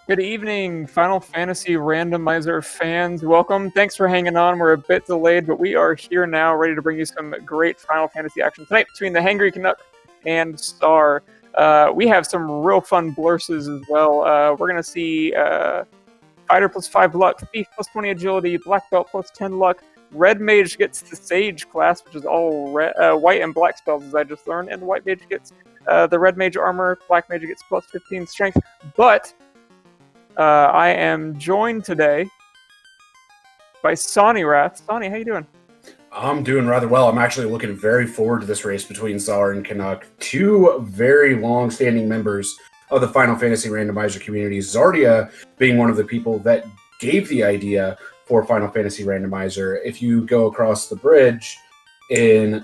Good evening, Final Fantasy Randomizer fans. Welcome. Thanks for hanging on. We're a bit delayed, but we are here now, ready to bring you some great Final Fantasy action tonight between the Hangry Canuck and Czar. We have some real fun blurses as well. We're going to see Fighter plus 5 luck, Thief plus 20 agility, Black Belt plus 10 luck. Red Mage gets the Sage class, which is all white and black spells, as I just learned, and the White Mage gets the Red Mage armor, Black Mage gets plus 15 strength. But I am joined today by Sonny Rath. Sonny, how you doing? I'm doing rather well. I'm actually looking very forward to this race between Czar and Canuck, two very long-standing members of the Final Fantasy Randomizer community. Zardia being one of the people that gave the idea for Final Fantasy Randomizer. If you go across the bridge in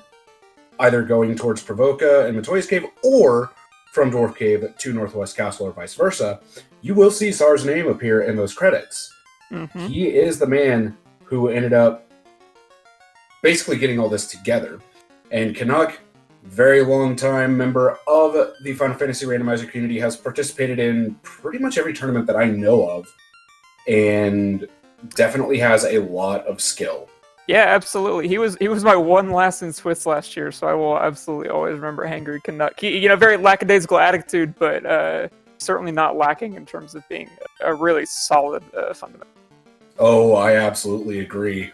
either going towards Provoca and Matoya's Cave or from Dwarf Cave to Northwest Castle or vice versa, you will see Czar's name appear in those credits. Mm-hmm. He is the man who ended up basically getting all this together. And Canuck, very long time member of the Final Fantasy Randomizer community, has participated in pretty much every tournament that I know of, and definitely has a lot of skill. Yeah, absolutely. He was my one last in Swiss last year, so I will absolutely always remember Hangry Canuck. He, very lackadaisical attitude, but certainly not lacking in terms of being a really solid fundamental. Oh, I absolutely agree.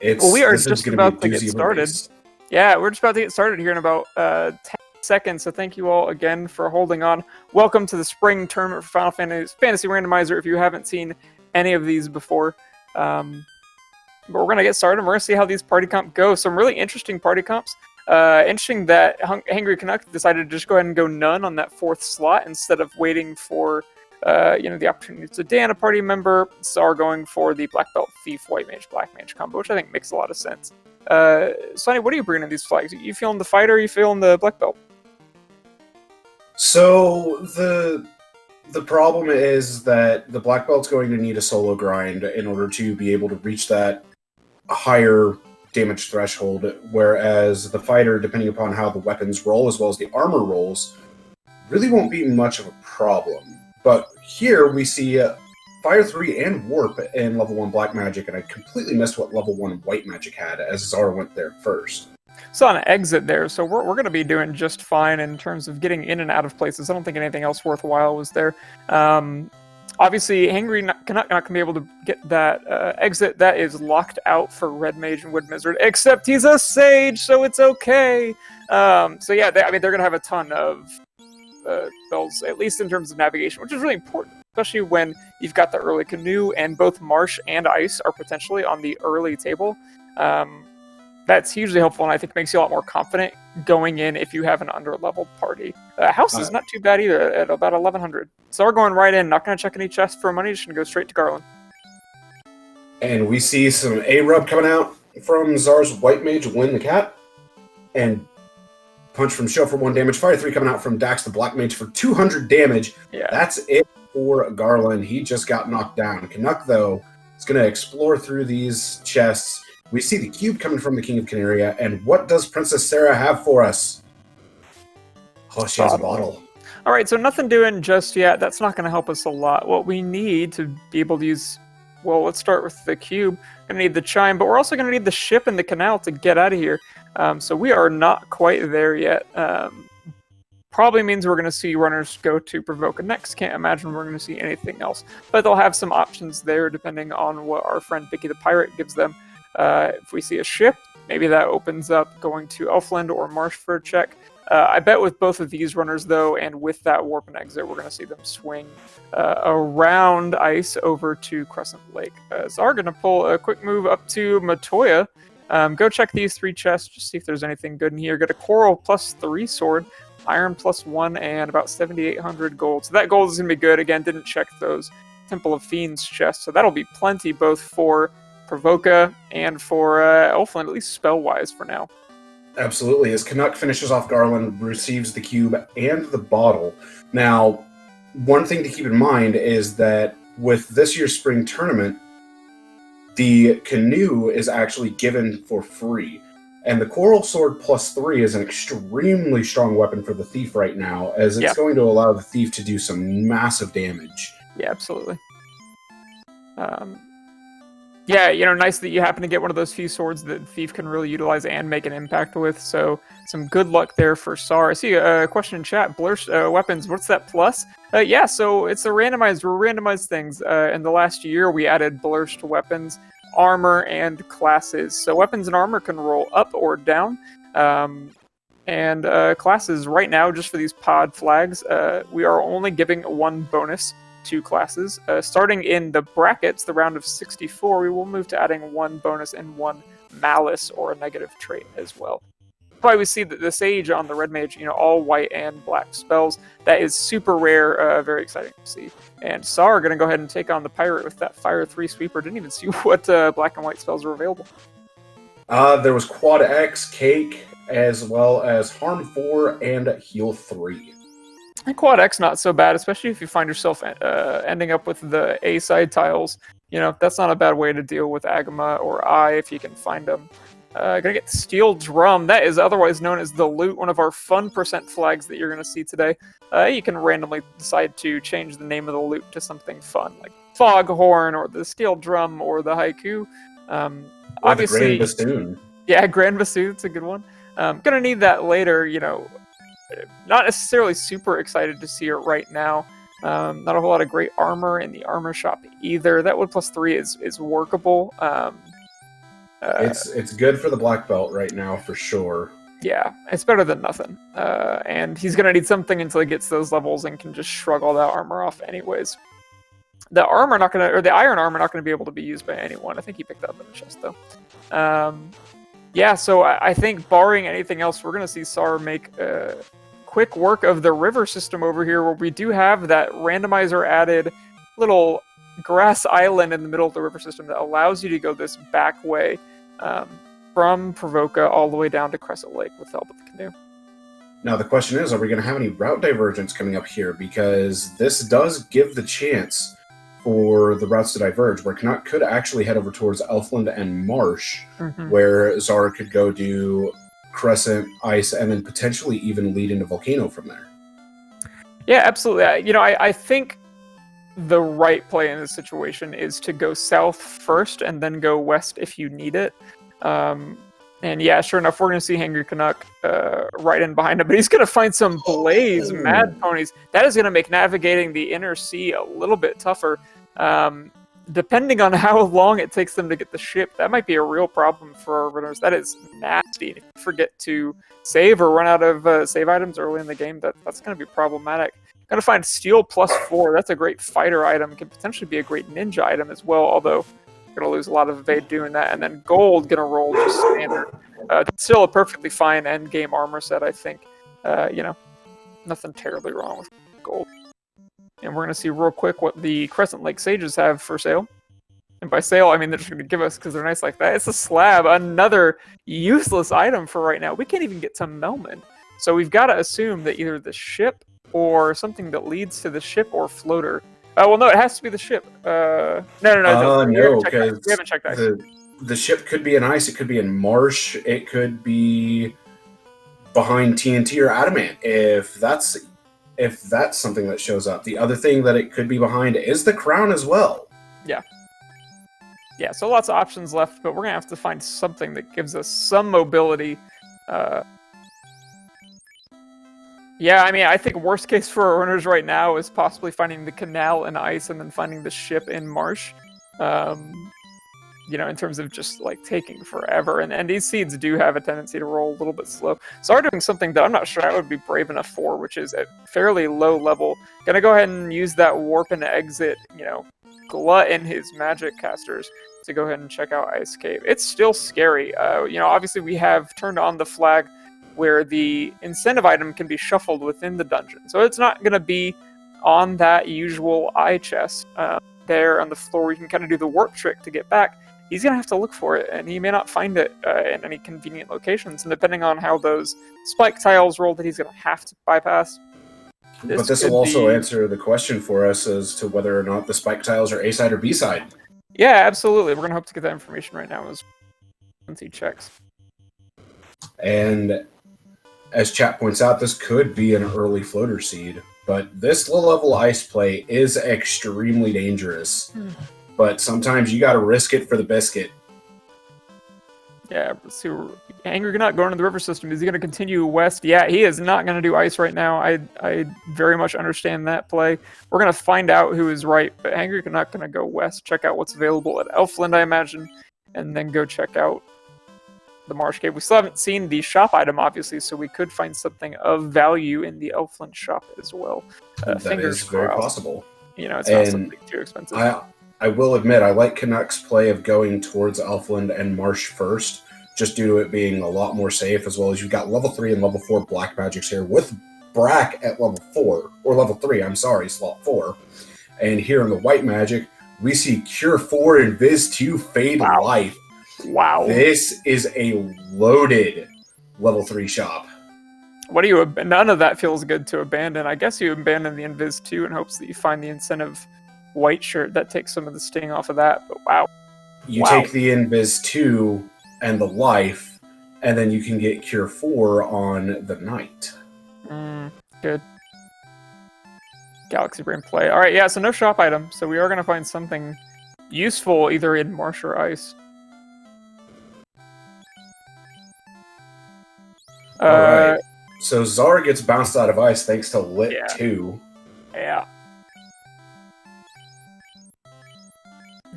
We are just about to get started. Yeah, we're just about to get started here in about 10 seconds, so thank you all again for holding on. Welcome to the spring tournament for Final Fantasy Randomizer if you haven't seen any of these before. But we're going to get started, and we're going to see how these party comp go. Some really interesting party comps. Interesting that Hangry Canuck decided to just go ahead and go none on that fourth slot instead of waiting for the opportunity to Dan a party member. Czar going for the Black Belt Thief White Mage Black Mage combo, which I think makes a lot of sense. Sonny, what are you bringing in these flags? Are you feeling the fighter? Or are you feeling the Black Belt? So the problem is that the Black Belt's going to need a solo grind in order to be able to reach that higher damage threshold, whereas the fighter, depending upon how the weapons roll as well as the armor rolls, really won't be much of a problem. But here we see Fire 3 and Warp in level 1 Black Magic, and I completely missed what level 1 White Magic had, as Czar went there first. So on an exit there, so we're going to be doing just fine in terms of getting in and out of places. I don't think anything else worthwhile was there. Obviously, Hangry Canuck not going to be able to get that exit. That is locked out for Red Mage and Wood Wizard, except he's a Sage, so it's okay. So yeah, they're going to have a ton of spells, at least in terms of navigation, which is really important, especially when you've got the early canoe and both Marsh and Ice are potentially on the early table. That's hugely helpful, and I think makes you a lot more confident going in if you have an under-leveled party. House is not too bad either at about 1100. So we're going right in, not going to check any chests for money, just going to go straight to Garland. And we see some A-Rub coming out from Czar's White Mage, Win the Cat, and Punch from Show for 1 damage. Fire 3 coming out from Dax the Black Mage for 200 damage. Yeah. That's it for Garland. He just got knocked down. Canuck, though, is going to explore through these chests. We see the cube coming from the King of Canaria, and what does Princess Sarah have for us? Oh, she has a bottle. All right, so nothing doing just yet. That's not going to help us a lot. What we need to be able to use, well, let's start with the cube. Going to need the chime, but we're also going to need the ship and the canal to get out of here. So we are not quite there yet. Probably means we're going to see runners go to Provoca next. Can't imagine we're going to see anything else. But they'll have some options there depending on what our friend Vicky the Pirate gives them. If we see a ship, maybe that opens up going to Elfland or Marsh for a check. I bet with both of these runners, though, and with that warp and exit, we're going to see them swing around Ice over to Crescent Lake. Czar going to pull a quick move up to Matoya. Go check these 3 chests, just see if there's anything good in here. Get a Coral +3 sword, Iron +1, and about 7,800 gold. So that gold is going to be good. Again, didn't check those Temple of Fiends chests, so that'll be plenty both for Provoca and for Elfland, at least spell-wise for now. Absolutely. As Canuck finishes off Garland, receives the cube and the bottle. Now, one thing to keep in mind is that with this year's spring tournament, the canoe is actually given for free. And the Coral Sword +3 is an extremely strong weapon for the Thief right now, as it's going to allow the Thief to do some massive damage. Yeah, absolutely. Yeah, you know, nice that you happen to get one of those few swords that Thief can really utilize and make an impact with, so some good luck there for Czar. I see a question in chat, Blurst weapons, what's that plus? Yeah, so it's a randomized, we randomized things. In the last year, we added Blurst weapons, armor, and classes. So weapons and armor can roll up or down. And classes, right now, just for these pod flags, we are only giving one bonus to classes. Starting in the brackets, the round of 64, we will move to adding one bonus and one malice or a negative trait as well. Probably we see that the Sage on the Red Mage, you know, all white and black spells. That is super rare, very exciting to see. And Czar going to go ahead and take on the Pirate with that Fire 3 Sweeper. Didn't even see what black and white spells were available. There was Quad X, Cake, as well as Harm 4 and Heal 3. And Quad X not so bad, especially if you find yourself ending up with the A side tiles. You know, that's not a bad way to deal with Agama or I if you can find them. Gonna get Steel Drum. That is otherwise known as the Loot, one of our fun % flags that you're gonna see today. You can randomly decide to change the name of the loot to something fun, like Foghorn or the Steel Drum or the Haiku. Obviously, the Grand Bassoon. Yeah, Grand Bassoon's a good one. Gonna need that later, you know. Not necessarily super excited to see it right now. Not a whole lot of great armor in the armor shop either. That wood +3 is workable. It's good for the black belt right now for sure. Yeah, it's better than nothing. And he's gonna need something until he gets those levels and can just shrug all that armor off anyways. The armor not gonna, or the iron armor not gonna be able to be used by anyone. I think he picked that up in the chest though. Yeah, so I think barring anything else, we're gonna see Czar make quick work of the river system over here, where we do have that randomizer added little grass island in the middle of the river system that allows you to go this back way from Provoca all the way down to Crescent Lake with the help of the canoe. Now the question is, are we going to have any route divergence coming up here? Because this does give the chance for the routes to diverge, where Canuck could actually head over towards Elfland and Marsh, where Czar could go do Crescent, Ice, and then potentially even lead into Volcano from there. Yeah, absolutely. You know, I think the right play in this situation is to go south first and then go west if you need it. And yeah, sure enough, we're going to see Hangry Canuck right in behind him, but he's going to find some Blaze Mad Ponies. That is going to make navigating the inner sea a little bit tougher. Depending on how long it takes them to get the ship, that might be a real problem for our runners. That is nasty. If you forget to save or run out of save items early in the game, that's going to be problematic. Going to find Steel +4. That's a great fighter item. Can potentially be a great ninja item as well, although going to lose a lot of evade doing that. And then Gold going to roll just standard. Still a perfectly fine end game armor set, I think. You know, nothing terribly wrong with Gold. And we're going to see real quick what the Crescent Lake Sages have for sale. And by sale, I mean they're just going to give us because they're nice like that. It's a slab, another useless item for right now. We can't even get to Melman. So we've got to assume that either the ship or something that leads to the ship or floater. Well, no, it has to be the ship. No, because we haven't checked ice. The ship could be in Ice. It could be in Marsh. It could be behind TNT or Adamant. If that's something that shows up. The other thing that it could be behind is the Crown as well. Yeah. Yeah, so lots of options left, but we're going to have to find something that gives us some mobility. Yeah, I mean, I think worst case for our runners right now is possibly finding the canal in Ice and then finding the ship in Marsh. You know, in terms of just, like, taking forever. And these seeds do have a tendency to roll a little bit slow. So I'm doing something that I'm not sure I would be brave enough for, which is at fairly low level. Gonna go ahead and use that warp and exit, you know, glut in his magic casters to go ahead and check out Ice Cave. It's still scary. You know, obviously we have turned on the flag where the incentive item can be shuffled within the dungeon. So it's not gonna be on that usual eye chest there on the floor. We can kind of do the warp trick to get back. He's going to have to look for it, and he may not find it in any convenient locations. And depending on how those spike tiles roll that he's going to have to bypass. But this will also answer the question for us as to whether or not the spike tiles are A-side or B-side. Yeah, absolutely. We're going to hope to get that information right now once he checks. And as chat points out, this could be an early floater seed, but this low-level ice play is extremely dangerous. But sometimes you got to risk it for the biscuit. Yeah, let's see. Angry Canuck going to the river system. Is he going to continue west? Yeah, he is not going to do ice right now. I very much understand that play. We're going to find out who is right, but Angry Canuck going to go west, check out what's available at Elfland, I imagine, and then go check out the Marsh Cave. We still haven't seen the shop item, obviously, so we could find something of value in the Elfland shop as well. That is very possible. You know, it's not something too expensive. I will admit, I like Canuck's play of going towards Elfland and Marsh first, just due to it being a lot more safe, as well as you've got level 3 and level 4 black magics here with Brack at level 4, or level 3, I'm sorry, slot 4. And here in the white magic, we see Cure 4 and Viz 2 Fade Life. Wow. This is a loaded level 3 shop. What do you... None of that feels good to abandon. I guess you abandon the Invis 2 in hopes that you find the incentive white shirt that takes some of the sting off of that, but wow. You take the Invis 2 and the life, and then you can get Cure 4 on the Knight. Good. Galaxy Brain play. Alright, yeah, so no shop item, so we are going to find something useful either in Marsh or Ice. Alright, so Czar gets bounced out of Ice thanks to Lit 2. Yeah.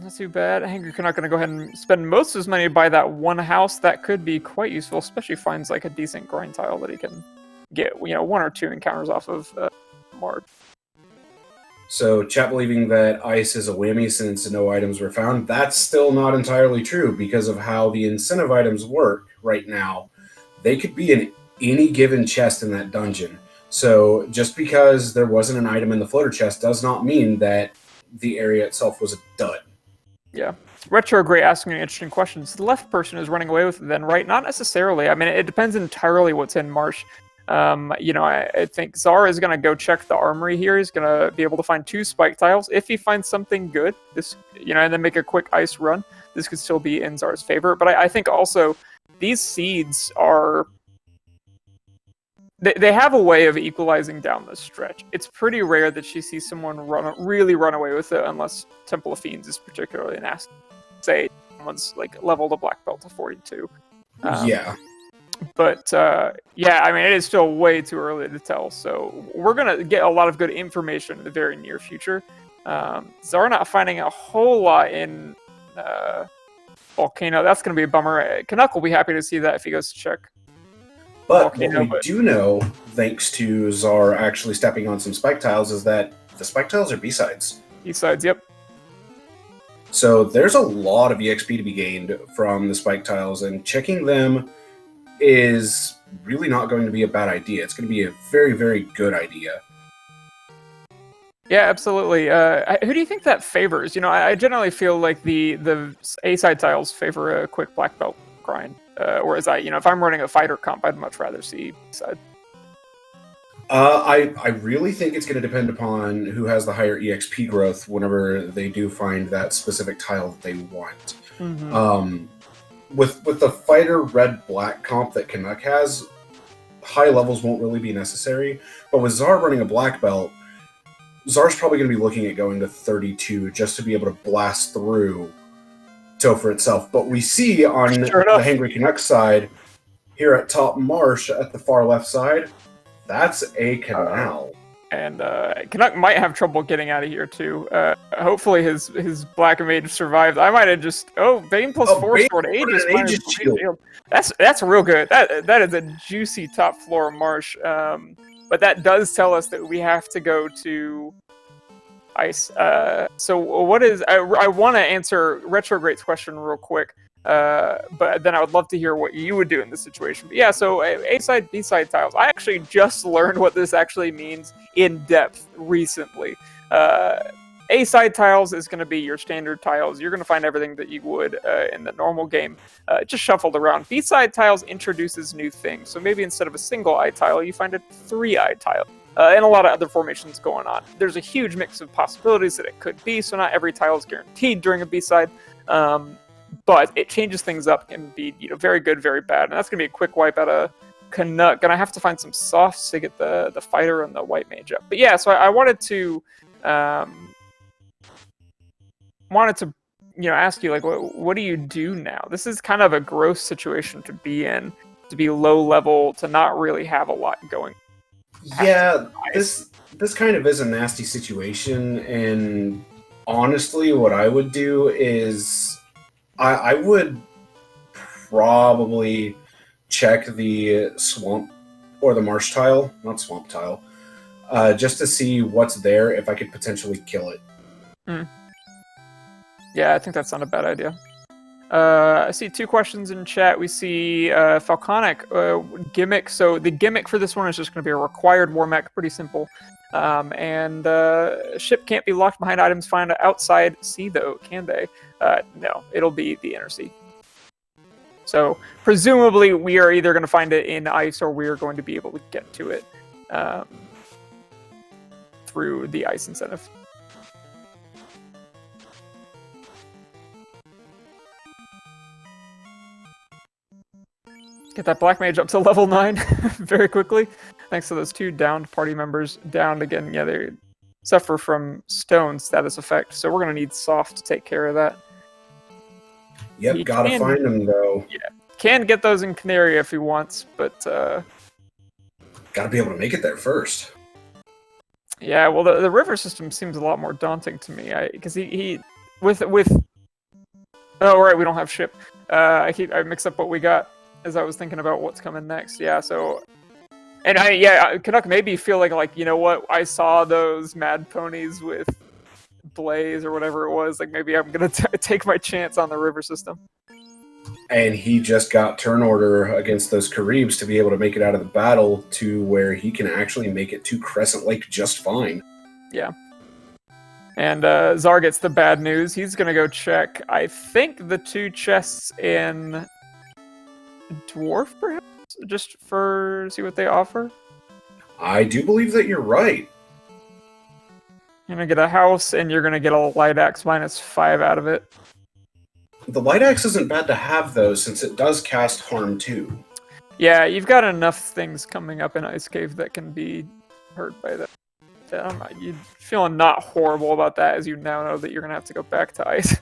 Not too bad. Angry Canuck gonna go ahead and spend most of his money to buy that one house. That could be quite useful, especially if he finds like a decent grind tile that he can get, you know, 1 or 2 encounters off of Mark. So chat believing that Ice is a whammy since no items were found. That's still not entirely true because of how the incentive items work right now. They could be in any given chest in that dungeon. So just because there wasn't an item in the floater chest does not mean that the area itself was a dud. Yeah. Retrograde asking an interesting question. So the left person is running away with it then, right? Not necessarily. I mean, it depends entirely what's in Marsh. You know, I think Czar is going to go check the armory here. He's going to be able to find 2 spike tiles. If he finds something good, this, you know, and then make a quick ice run, this could still be in Czar's favor. But I think also these seeds are... They have a way of equalizing down the stretch. It's pretty rare that you see someone really run away with it, unless Temple of Fiends is particularly nasty. Say someone's like leveled a black belt to 42. Yeah. But yeah, I mean, it is still way too early to tell. So we're gonna get a lot of good information in the very near future. Czar not finding a whole lot in Volcano. That's gonna be a bummer. Canuck will be happy to see that if he goes to check. But what we do know, thanks to Czar actually stepping on some spike tiles, is that the spike tiles are B-sides. B-sides, yep. So there's a lot of EXP to be gained from the spike tiles, and checking them is really not going to be a bad idea. It's going to be a very, very good idea. Yeah, absolutely. Who do you think that favors? You know, I generally feel like the A-side tiles favor a quick black belt grind. Whereas you know, if I'm running a fighter comp, I'd much rather see B-side. I really think it's going to depend upon who has the higher EXP growth whenever they do find that specific tile that they want. Mm-hmm. With the fighter red-black comp that Canuck has, high levels won't really be necessary. But with Czar running a black belt, Czar's probably going to be looking at going to 32 just to be able to blast through Topher itself. But we see on the Hangry Canuck side, here at top Marsh at the far left side, that's a canal. And Canuck might have trouble getting out of here too. Hopefully his Black Mage survived. I might have just Bane plus 4 sword Aegis shield. That's real good. That is a juicy top floor Marsh. But that does tell us that we have to go to Ice. So what is... I want to answer Retrograde's question real quick, but then I would love to hear what you would do in this situation. But yeah, so A-side, B-side tiles. I actually just learned what this actually means in depth recently. A-side tiles is going to be your standard tiles. You're going to find everything that you would in the normal game, just shuffled around. B-side tiles introduces new things. So maybe instead of a single eye tile, you find a 3-eye tile. And a lot of other formations going on. There's a huge mix of possibilities that it could be, so not every tile is guaranteed during a B-side. but it changes things up and be very good, very bad, and that's gonna be a quick wipe out of Canuck. Gonna have to find some softs to get the fighter and the white mage up. But yeah, so I wanted to ask you, like, what do you do now? This is kind of a gross situation to be in, to be low level, to not really have a lot going. Yeah, this kind of is a nasty situation, and honestly, what I would do is I would probably check the swamp or the marsh tile, not swamp tile, just to see what's there, if I could potentially kill it. Yeah, I think that's not a bad idea. I see 2 questions in chat. We see Falconic gimmick. So the gimmick for this one is just going to be a required war mech, pretty simple. And ship can't be locked behind items found outside sea, though, can they? No, it'll be the inner sea. So presumably we are either going to find it in ice, or we are going to be able to get to it through the ice incentive. Get that black mage up to level 9 very quickly. Thanks to those 2 downed party members. Downed again, yeah, they suffer from stone status effect, so we're going to need soft to take care of that. Yep, gotta find him, though. Yeah, can get those in Canary if he wants, but... gotta be able to make it there first. Yeah, well, the river system seems a lot more daunting to me, because he with... Oh, right, we don't have ship. I mix up what we got as I was thinking about what's coming next. Yeah, so... And Canuck made me feel like, you know what, I saw those mad ponies with Blaze or whatever it was, like maybe I'm gonna take my chance on the river system. And he just got turn order against those Caribs to be able to make it out of the battle to where he can actually make it to Crescent Lake just fine. Yeah. And Czar gets the bad news. He's gonna go check, I think, the 2 chests in Dwarf, perhaps? Just for see what they offer? I do believe that you're right. You're gonna get a house, and you're gonna get a light axe -5 out of it. The light axe isn't bad to have, though, since it does cast harm too. Yeah, you've got enough things coming up in Ice Cave that can be hurt by that. You're feeling not horrible about that, as you now know that you're gonna have to go back to ice.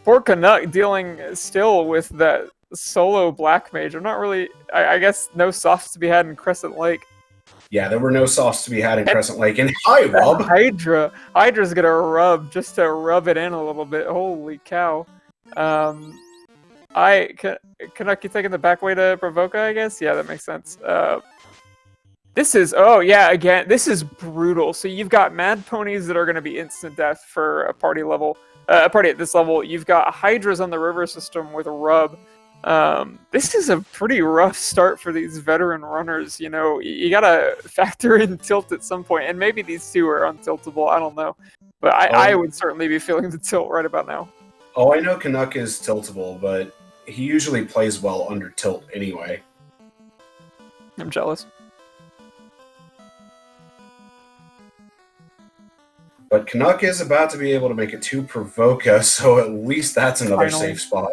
Poor Canuck dealing still with that solo black mage. I'm not really... I guess no softs to be had in Crescent Lake. Yeah, there were no softs to be had in Crescent Lake. And hi, Rob! Hydra's gonna rub, just to rub it in a little bit. Holy cow. Canuck, you taking the back way to Provoca, I guess? Yeah, that makes sense. This is... Oh, yeah, again, this is brutal. So you've got mad ponies that are gonna be instant death for a party level. A party at this level. You've got Hydras on the river system with a rub. This is a pretty rough start for these veteran runners. You know, you gotta factor in tilt at some point, and maybe these 2 are untiltable. I don't know, but I would certainly be feeling the tilt right about now. Oh, I know Canuck is tiltable, but he usually plays well under tilt anyway. I'm jealous. But Canuck is about to be able to make it to Provoca, so at least that's another safe spot.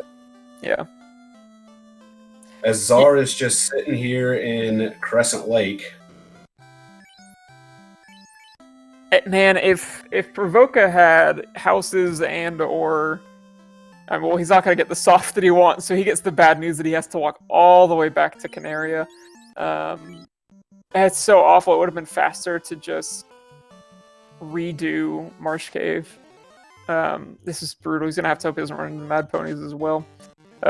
Yeah. As Czar is just sitting here in Crescent Lake. Man, if Provoca had houses and or... well, he's not going to get the soft that he wants, so he gets the bad news that he has to walk all the way back to Canaria. It's so awful. It would have been faster to just redo Marsh Cave. This is brutal. He's going to have to hope he doesn't run into mad ponies as well.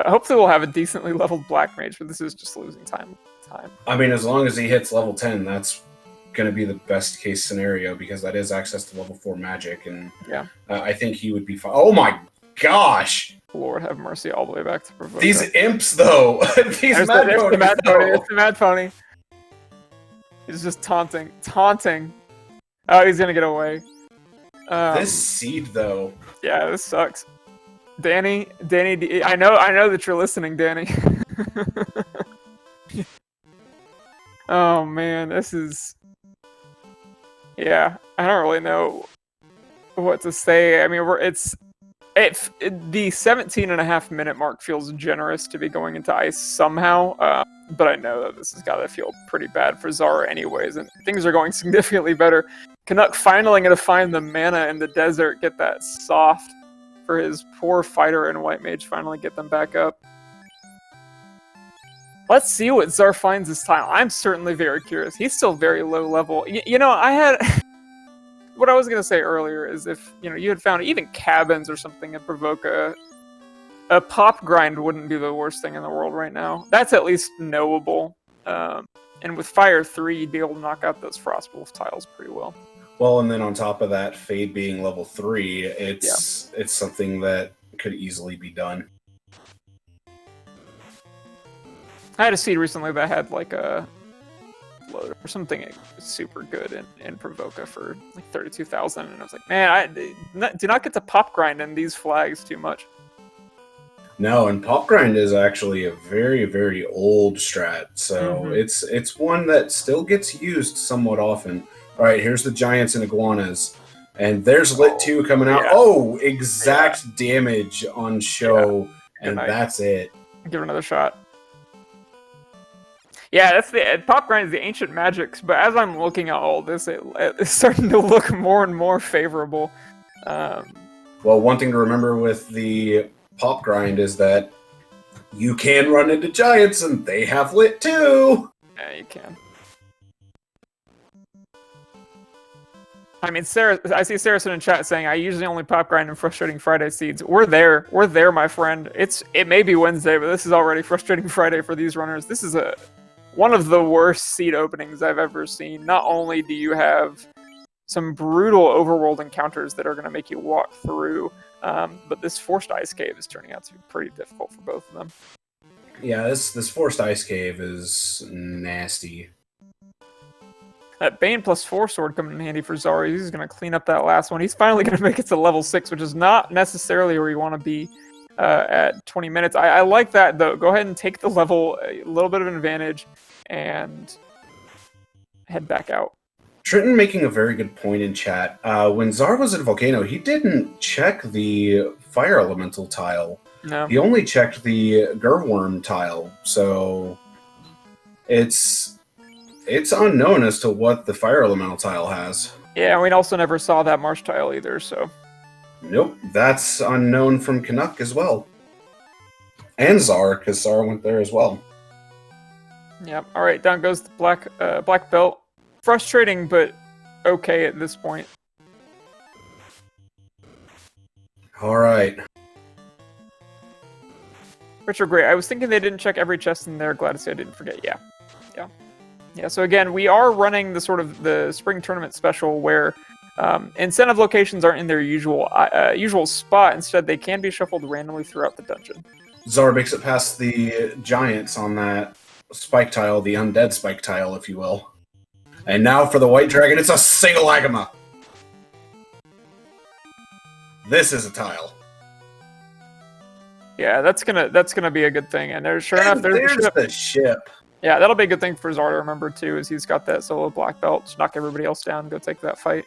Hopefully we'll have a decently leveled black mage, but this is just losing time. I mean, as long as he hits level 10, that's going to be the best case scenario, because that is access to level 4 magic, and yeah, I think he would be fine. Oh my gosh! Lord have mercy, all the way back to Provoca. These imps, though! These mad ponies, It's the mad pony. He's just taunting. Oh, he's going to get away. This seed, though. Yeah, this sucks. Danny, I know that you're listening, Danny. Oh man, this is... Yeah, I don't really know what to say. I mean, The 17.5-minute mark feels generous to be going into ice somehow, but I know that this has got to feel pretty bad for Czar anyways, and things are going significantly better. Canuck finally going to find the mana in the desert, get that soft for his poor fighter and white mage, finally get them back up. Let's see what Czar finds this time. I'm certainly very curious. He's still very low level. You know, I had... What I was going to say earlier is if, you know, you had found even cabins or something at Provoca, a pop grind wouldn't be the worst thing in the world right now. That's at least knowable. And with Fire 3, you'd be able to knock out those Frostwolf tiles pretty well. Well, and then on top of that, Fade being level 3, it's something that could easily be done. I had a seed recently that had like a load or something super good in Provoca for like 32,000, and I was like, man, I do not get to pop grind in these flags too much. No, and pop grind is actually a very, very old strat, so it's one that still gets used somewhat often. All right, here's the giants and iguanas, and there's Lit 2 coming out. Yeah. Oh, exact damage on show, and that's it. Give it another shot. Yeah, that's the pop grind is the ancient magics, but as I'm looking at all this, it's starting to look more and more favorable. Well, one thing to remember with the pop grind is that you can run into giants, and they have Lit too. Yeah, you can. I mean, Sarah. I see Saracen in chat saying, "I usually only pop grind in Frustrating Friday seeds." We're there, my friend. It may be Wednesday, but this is already Frustrating Friday for these runners. This is one of the worst seed openings I've ever seen. Not only do you have some brutal overworld encounters that are going to make you walk through, but this Forced Ice Cave is turning out to be pretty difficult for both of them. Yeah, this Forced Ice Cave is nasty. That Bane +4 sword coming in handy for Czar. He's going to clean up that last one. He's finally going to make it to level 6, which is not necessarily where you want to be at 20 minutes. I like that, though. Go ahead and take the level, a little bit of an advantage, and head back out. Trenton making a very good point in chat. When Czar was at Volcano, he didn't check the Fire Elemental tile. No. He only checked the Gurworm tile, so it's unknown as to what the Fire Elemental tile has. Yeah, and we also never saw that Marsh tile either, so... Nope, that's unknown from Canuck as well. And Czar, because Czar went there as well. Yep, alright, down goes the black belt. Frustrating, but okay at this point. Alright. Richard, great. I was thinking they didn't check every chest in there. Glad to say I didn't forget. Yeah, so again, we are running the sort of the spring tournament special where incentive locations aren't in their usual spot. Instead, they can be shuffled randomly throughout the dungeon. Czar makes it past the giants on that spike tile, the undead spike tile, if you will. And now for the white dragon, it's a single Agama. This is a tile. Yeah, that's gonna be a good thing. And there's there's the ship. Yeah, that'll be a good thing for Czar to remember too, is he's got that solo black belt to knock everybody else down, go take that fight.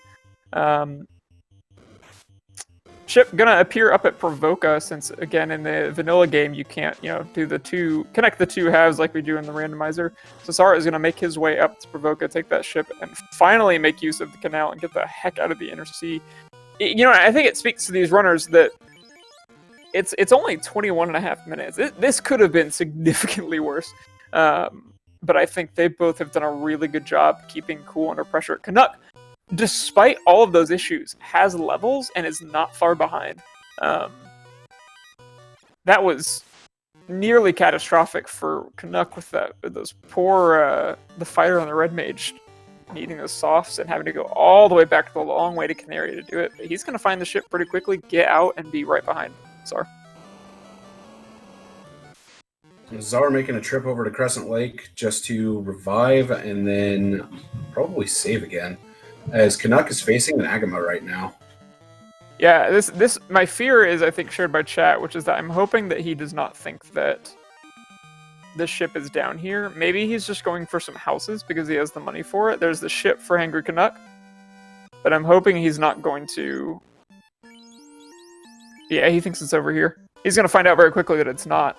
Ship gonna appear up at Provoca, since again in the vanilla game you can't, do connect the two halves like we do in the randomizer. So Czar is gonna make his way up to Provoca, take that ship, and finally make use of the canal and get the heck out of the inner sea. I think it speaks to these runners that it's only 21.5 minutes. This could have been significantly worse. But I think they both have done a really good job keeping cool under pressure. Canuck, despite all of those issues, has levels and is not far behind. That was nearly catastrophic for Canuck with those poor the fighter on the red mage needing those softs and having to go all the way back the long way to Canary to do it. But he's going to find the ship pretty quickly, get out, and be right behind Czar. Czar making a trip over to Crescent Lake just to revive and then probably save again, as Canuck is facing an Agama right now. Yeah, this my fear is, I think, shared by chat, which is that I'm hoping that he does not think that this ship is down here. Maybe he's just going for some houses because he has the money for it. There's the ship for Hangry Canuck, but I'm hoping he's not going to Yeah, he thinks it's over here. He's gonna find out very quickly that it's not.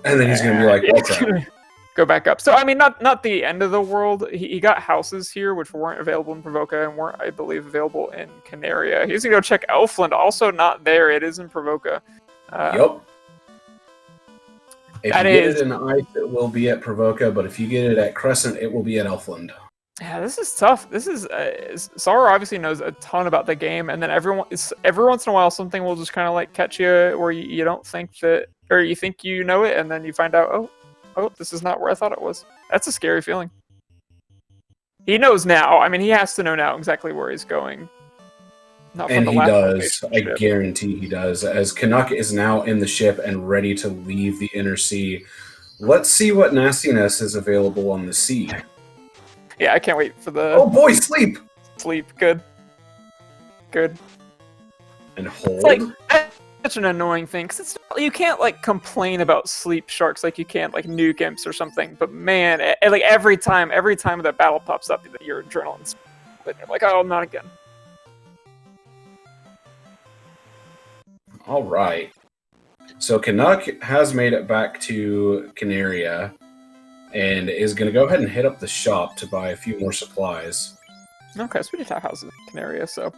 And then he's going to be like, what's that? Go back up. So, I mean, not the end of the world. He got houses here, which weren't available in Provoca and weren't, I believe, available in Canaria. He's going to go check Elfland. Also not there. It is in Provoca. Yep. If you get it in Ice, it will be at Provoca, but if you get it at Crescent, it will be at Elfland. Yeah, this is tough. This is Czar obviously knows a ton about the game, and then every once in a while something will just kind of like catch you where you don't think that, or you think you know it, and then you find out, oh, this is not where I thought it was. That's a scary feeling. He knows now. I mean, he has to know now exactly where he's going. And he does. I guarantee he does. As Canuck is now in the ship and ready to leave the inner sea, let's see what nastiness is available on the sea. Yeah, I can't wait for the... Oh boy, sleep! Sleep, good. Good. And hold. It's like, that's such an annoying thing, because you can't, like, complain about sleep sharks like you can, like, nuke imps or something, but man, like, every time that battle pops up, your adrenaline's... But you're like, oh, not again. Alright. So Canuck has made it back to Canaria, and is going to go ahead and hit up the shop to buy a few more supplies. Okay, so we just have houses in Canaria, so...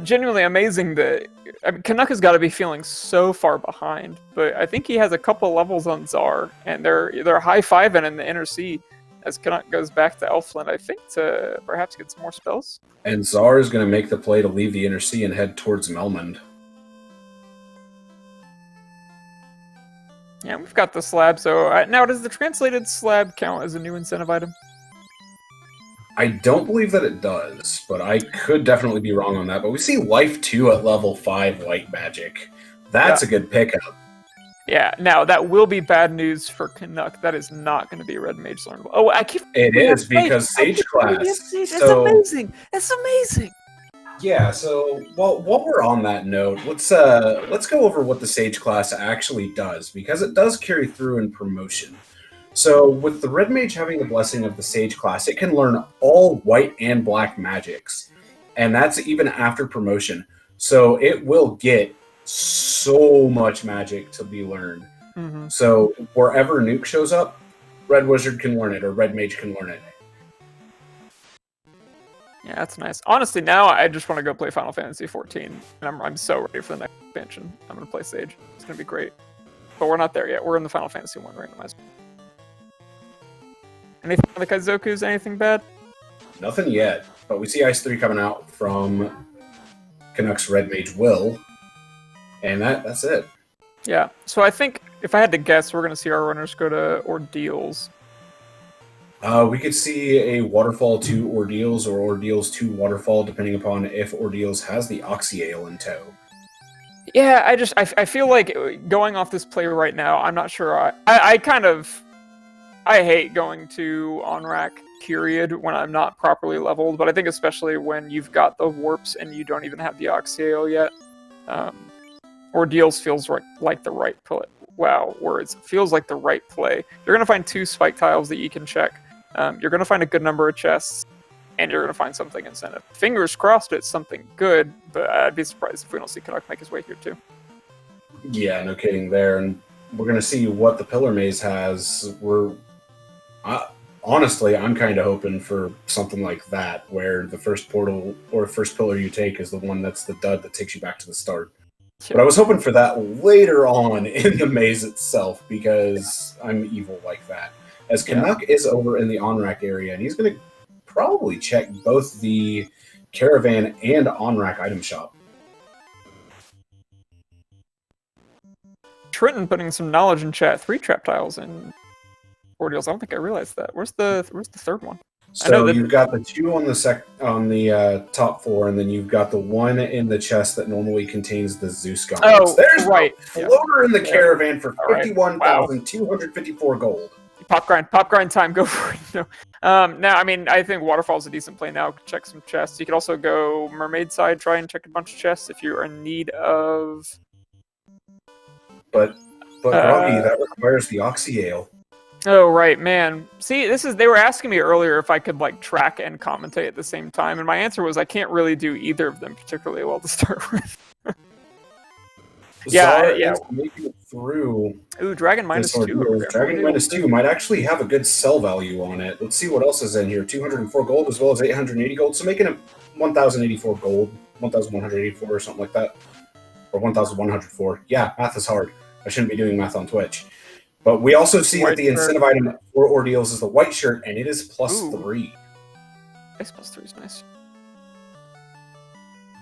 genuinely amazing that... I mean, Canuck has got to be feeling so far behind, but I think he has a couple levels on Czar, and they're high-fiving in the Inner Sea as Canuck goes back to Elfland, I think, to perhaps get some more spells. And Czar is going to make the play to leave the Inner Sea and head towards Melmond. Yeah, we've got the slab, so now does the translated slab count as a new incentive item? I don't believe that it does, but I could definitely be wrong on that. But we see Life 2 at level 5 White Magic. That's a good pickup. Yeah, now that will be bad news for Canuck. That is not going to be a Red Mage learnable. Oh, I keep... It is, because Sage class. It's amazing! It's amazing! Yeah, so while we're on that note, let's go over what the Sage class actually does, because it does carry through in promotion. So with the Red Mage having the blessing of the Sage class, it can learn all white and black magics, and that's even after promotion. So it will get so much magic to be learned. Mm-hmm. So wherever Nuke shows up, Red Wizard can learn it, or Red Mage can learn it. Yeah, that's nice. Honestly, now I just want to go play Final Fantasy XIV, and I'm so ready for the next expansion. I'm going to play Sage. It's going to be great. But we're not there yet. We're in the Final Fantasy 1 randomizer. Anything on the Kaizokus? Anything bad? Nothing yet, but we see Ice 3 coming out from Canuck's Red Mage Will, and that's it. Yeah, so I think, if I had to guess, we're going to see our runners go to Ordeals. We could see a Waterfall to Ordeals or Ordeals to Waterfall, depending upon if Ordeals has the Oxyale in tow. Yeah, I feel like going off this play right now, I'm not sure. I hate going to on-rack, period, when I'm not properly leveled, but I think especially when you've got the warps and you don't even have the Oxyale yet. Ordeals feels like the right play. Wow, words. Feels like the right play. You're going to find 2 spike tiles that you can check. You're going to find a good number of chests, and you're going to find something incentive. Fingers crossed it's something good, but I'd be surprised if we don't see Canuck make his way here too. Yeah, no kidding there. And we're going to see what the Pillar Maze has. Honestly, I'm kind of hoping for something like that, where the first portal or first pillar you take is the one that's the dud that takes you back to the start. But I was hoping for that later on in the maze itself, because I'm evil like that. As Canuck is over in the on-rack area, and he's going to probably check both the caravan and on-rack item shop. Trenton putting some knowledge in chat. 3 trap tiles in Ordeals. I don't think I realized that. Where's the third one? So you've got the 2 on the top floor, and then you've got the 1 in the chest that normally contains the Zeus gauntlets. Oh, there's right. The floater in the caravan for 51,254 gold. Pop grind time. Go for it. No. Now, I mean, I think Waterfall's a decent play now. Check some chests. You could also go Mermaid side, try and check a bunch of chests if you're in need of. But Robbie, that requires the Oxyale. Oh right, man. See, they were asking me earlier if I could like track and commentate at the same time, and my answer was I can't really do either of them particularly well to start with. Czar Yeah. is making it through. Ooh, Dragon This -2 over ordeal. there. Dragon Ordeal. -2 might actually have a good sell value on it. Let's see what else is in here. 204 gold as well as 880 gold, so making it 1,084 gold, 1,184 or something like that, or 1,104. Yeah, math is hard. I shouldn't be doing math on Twitch. But we also see that the incentive item for ordeals is the white shirt, and it is +3. Ice +3 is nice.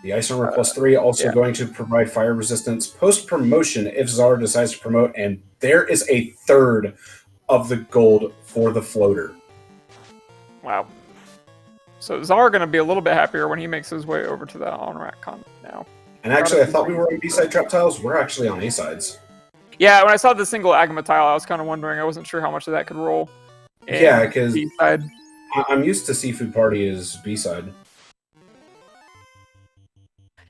The ice armor +3 also going to provide fire resistance post-promotion if Czar decides to promote, and there is a third of the gold for the floater. Wow. So Czar going to be a little bit happier when he makes his way over to the on-rack con now. And actually, I thought we were on B-side trap tiles. We're actually on A-sides. Yeah, when I saw the single Agama tile, I was kind of wondering. I wasn't sure how much of that could roll. Yeah, because B-side. I'm used to Seafood Party as B-side.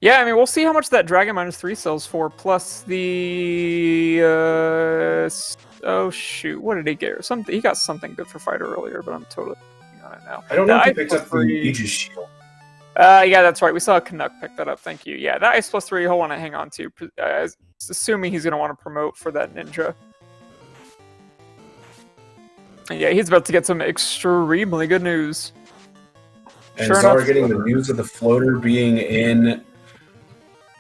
Yeah, I mean, we'll see how much that Dragon -3 sells for, plus the... oh, shoot. What did he get? He got something good for Fighter earlier, but I'm totally on it now. I don't know if he picked up the Aegis Shield. Yeah, that's right. We saw a Canuck pick that up. Thank you. Yeah, that ice +3, he'll want to hang on to. Assuming he's going to want to promote for that ninja. And yeah, he's about to get some extremely good news. And Czar getting the news of the floater being in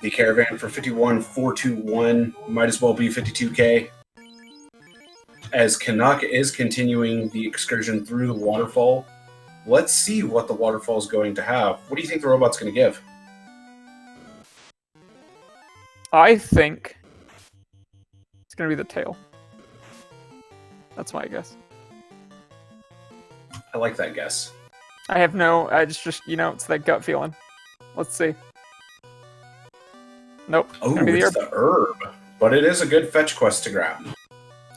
the caravan for 51,421. Might as well be 52k. As Canuck is continuing the excursion through the waterfall. Let's see what the waterfall is going to have. What do you think the robot's going to give? I think it's going to be the tail. That's my guess. I like that guess. I just it's that gut feeling. Let's see. Nope. Oh, it's the herb. But it is a good fetch quest to grab.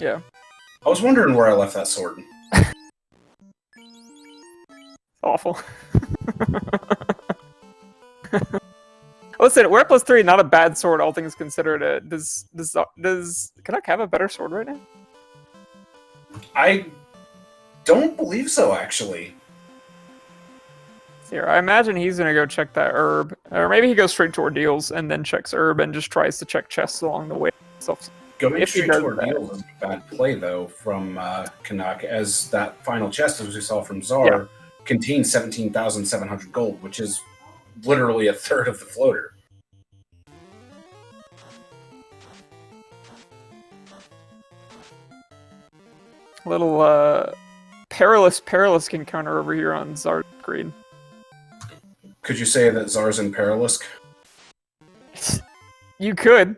Yeah. I was wondering where I left that sword. Awful. Listen, we're at +3, not a bad sword, all things considered. Does Canuck have a better sword right now? I don't believe so, actually. Here, I imagine he's gonna go check that herb, or maybe he goes straight to ordeals and then checks herb and just tries to check chests along the way. Going straight to ordeals is a bad play, though, from Canuck, as that final chest, as we saw from Czar, contains 17,700 gold, which is literally a third of the floater. Little perilous encounter over here on Czar's screen. Could you say that Czar's in Perilous? You could.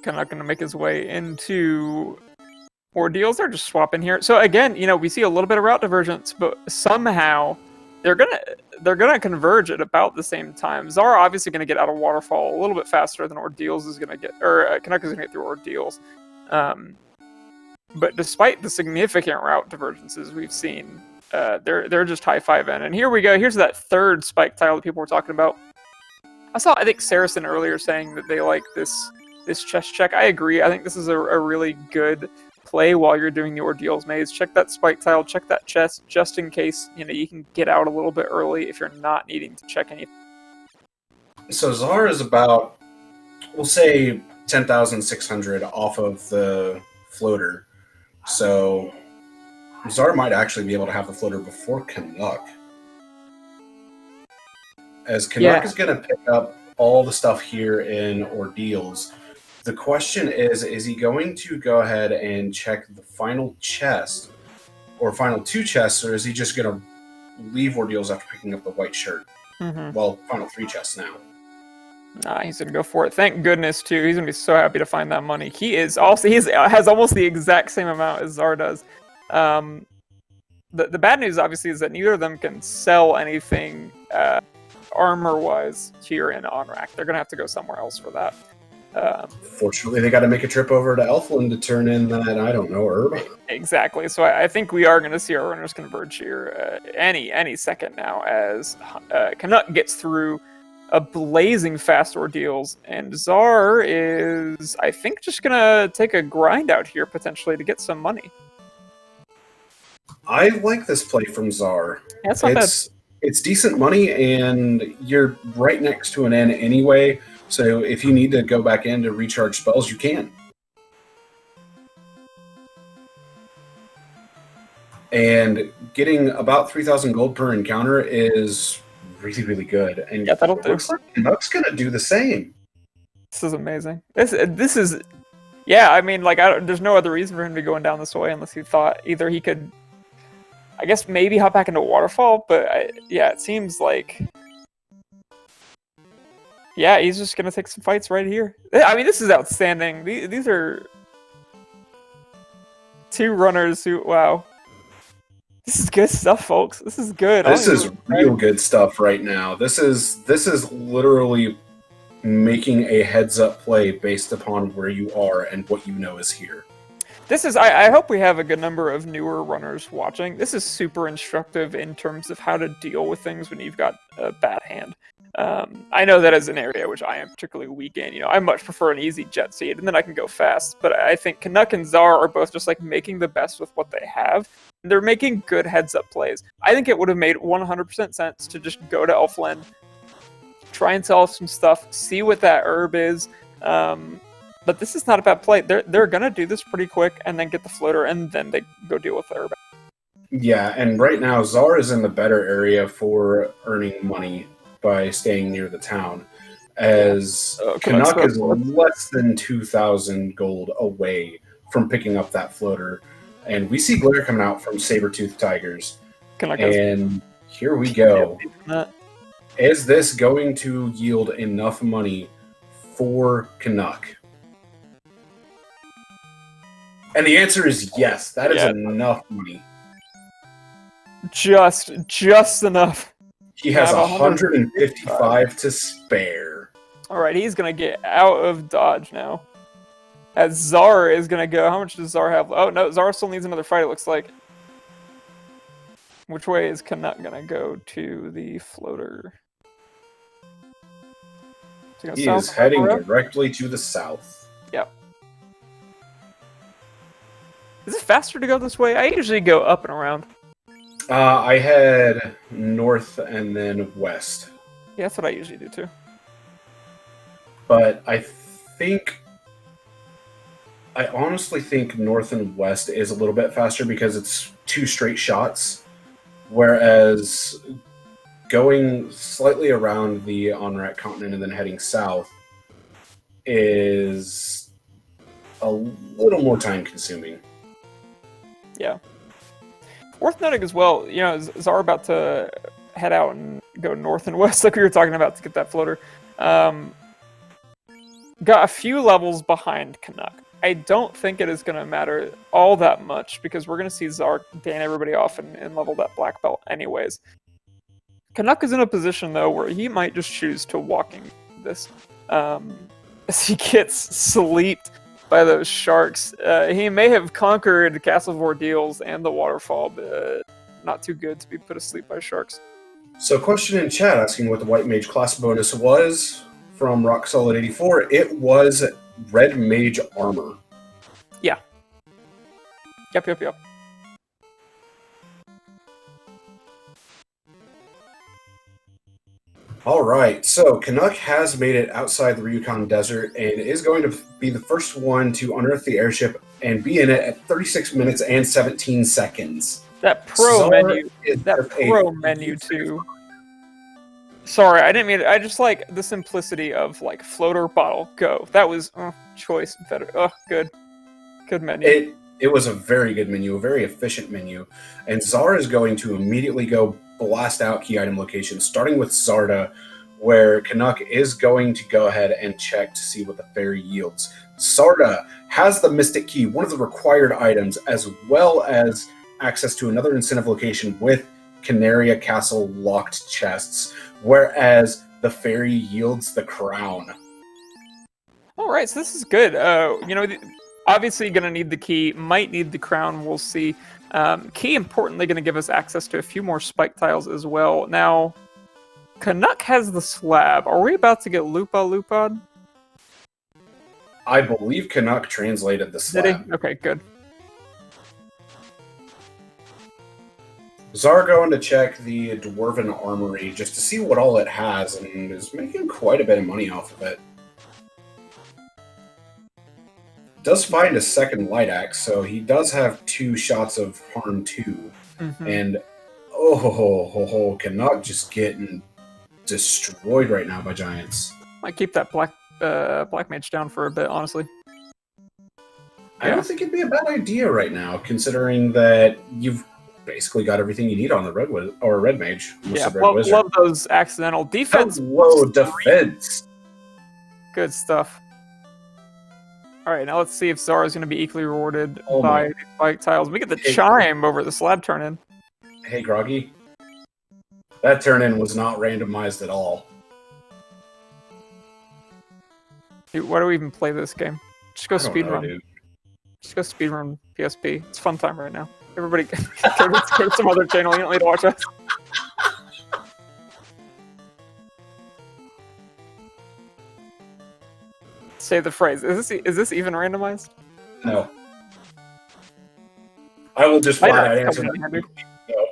Canuck gonna make his way into ordeals. They're just swapping here. So again, we see a little bit of route divergence, but somehow they're gonna converge at about the same time. Czar obviously gonna get out of waterfall a little bit faster than ordeals is gonna get, or Canuck is gonna get through ordeals. But despite the significant route divergences we've seen, they're just high-fiving. And here we go. Here's that third spike tile that people were talking about. I think Saracen earlier saying that they like this chest check. I agree. I think this is a really good play while you're doing the ordeals maze. Check that spike tile, check that chest, just in case you can get out a little bit early if you're not needing to check anything. So Czar is about, we'll say, 10,600 off of the floater. So Czar might actually be able to have the floater before Canuck. As Canuck is going to pick up all the stuff here in ordeals. The question is he going to go ahead and check the final chest, or final two chests, or is he just going to leave ordeals after picking up the white shirt? Mm-hmm. Well, final three chests now. Nah, he's gonna go for it. Thank goodness too. He's gonna be so happy to find that money. He has almost the exact same amount as Czar does. The bad news obviously is that neither of them can sell anything armor-wise here in on-rack. They're gonna have to go somewhere else for that. Fortunately, they got to make a trip over to Elfland to turn in that, I don't know, herb. Exactly. So I think we are going to see our runners converge here any second now as Canuck gets through a blazing fast ordeals, and Czar is, I think, just gonna take a grind out here potentially to get some money. I like this play from Czar. Yeah, that's not bad. It's decent money, and you're right next to an N anyway. So if you need to go back in to recharge spells, you can. And getting about 3,000 gold per encounter is really, really good. And Yeah, that'll do. Looks like Canuck's gonna do the same. This is amazing. This is, yeah. I mean, like, there's no other reason for him to be going down this way unless he thought either he could, I guess, maybe hop back into waterfall. But yeah, it seems like, yeah, he's just gonna take some fights right here. I mean, this is outstanding. These are two runners who, wow. This is good stuff, folks. This is good. This is real good stuff right now. This is literally making a heads-up play based upon where you are and what you know is here. This is, I hope we have a good number of newer runners watching. This is super instructive in terms of how to deal with things when you've got a bad hand. I know that is an area which I am particularly weak in. You know, I much prefer an easy jet seed, and then I can go fast. But I think Canuck and Czar are both just like making the best with what they have. And they're making good heads-up plays. I think it would have made 100% sense to just go to Elfland, try and sell some stuff, see what that herb is. But this is not a bad play. They're gonna do this pretty quick, and then get the floater, and then they go deal with the herb. Yeah, and right now Czar is in the better area for earning money by staying near the town, as Canuck is less than 2,000 gold away from picking up that floater. And we see glare coming out from saber-toothed tigers. And here we go. Is this going to yield enough money for Canuck? And the answer is yes. That is enough money. Just enough. He has 155 to spare. Alright, he's going to get out of dodge now. As Czar is going to go. How much does Czar have? Oh, no, Czar still needs another fight, it looks like. Which way is Canuck going to go to the floater? He is heading directly to the south. Yep. Is it faster to go this way? I usually go up and around. I head north and then west. Yeah, that's what I usually do too. But I honestly think north and west is a little bit faster because it's two straight shots, whereas going slightly around the Onrak continent and then heading south is a little more time consuming. Yeah. Worth noting as well, you know, Czar about to head out and go north and west like we were talking about to get that floater. Got a few levels behind Canuck. I don't think it is going to matter all that much because we're going to see Czar ban everybody off and level that black belt anyways. Canuck is in a position, though, where he might just choose to walking this. As he gets sleeped by those sharks. He may have conquered Castle of Ordeals and the waterfall, but not too good to be put asleep by sharks. So question in chat asking what the White Mage class bonus was from Rock Solid 84. It was Red Mage Armor. Yeah. Yep. All right, so Canuck has made it outside the Ryukon Desert and is going to be the first one to unearth the airship and be in it at 36 minutes and 17 seconds. That pro menu too. Sorry, I didn't mean it. I just like the simplicity of like floater bottle go. That was choice better. Good menu. It was a very good menu, a very efficient menu, and Czar is going to immediately go blast out key item locations, starting with Zarda, where Canuck is going to go ahead and check to see what the fairy yields. Zarda has the Mystic Key, one of the required items, as well as access to another incentive location with Canaria Castle locked chests, whereas the fairy yields the crown. All right, so this is good. Obviously going to need the key, might need the crown, we'll see. Key, importantly, going to give us access to a few more spike tiles as well. Now, Canuck has the slab. Are we about to get Lupa-Lupa'd? I believe Canuck translated the Did slab. he? Okay, good. Czar going to check the Dwarven Armory just to see what all it has, and is making quite a bit of money off of it. Does find a second light axe, so he does have 2 shots of harm too. And Canuck just getting destroyed right now by giants. Might keep that black mage down for a bit, honestly. I don't think it'd be a bad idea right now, considering that you've basically got everything you need on the red mage. Yeah, love those accidental defense. Hello, defense. Good stuff. All right, now let's see if Czar is going to be equally rewarded by these spike tiles. We get the chime over the slab turn-in. Hey, Groggy. That turn-in was not randomized at all. Dude, why do we even play this game? Just go speedrun. Just go speedrun PSP. It's fun time right now. Everybody go to some other channel. You don't need to watch us. Say the phrase. Is this even randomized? No. I will just flat out answer that. No.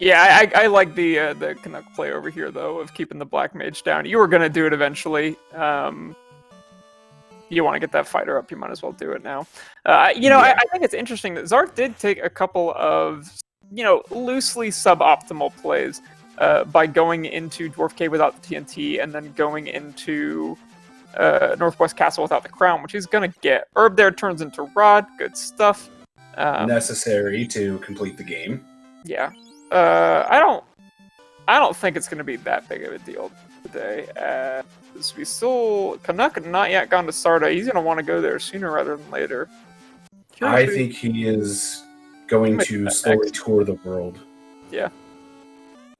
Yeah, I like the Canuck play over here though of keeping the black mage down. You were gonna do it eventually. You want to get that fighter up, you might as well do it now. I think it's interesting that Czar did take a couple of loosely suboptimal plays. By going into Dwarf Cave without the TNT, and then going into Northwest Castle without the crown, which he's gonna get. Herb there turns into Rod, good stuff. Necessary to complete the game. Yeah. I don't think it's gonna be that big of a deal today. We still Canuck not yet gone to Sarda. He's gonna want to go there sooner rather than later. I think he is going to slowly tour the world. Yeah.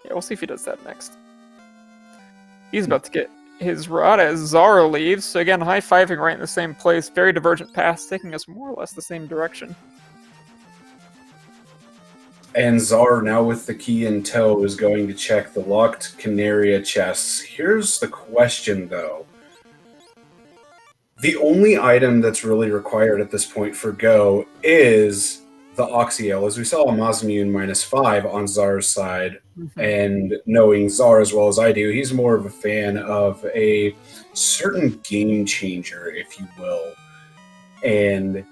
Yeah, we'll see if he does that next. He's about to get his rod as Czar leaves. So again, high-fiving right in the same place. Very divergent paths, taking us more or less the same direction. And Czar, now with the key in tow, is going to check the locked Canaria chests. Here's the question, though. The only item that's really required at this point for Go is the Oxyale. As we saw a Mazmune -5 on Czar's side, and knowing Czar as well as I do, he's more of a fan of a certain game changer, if you will. And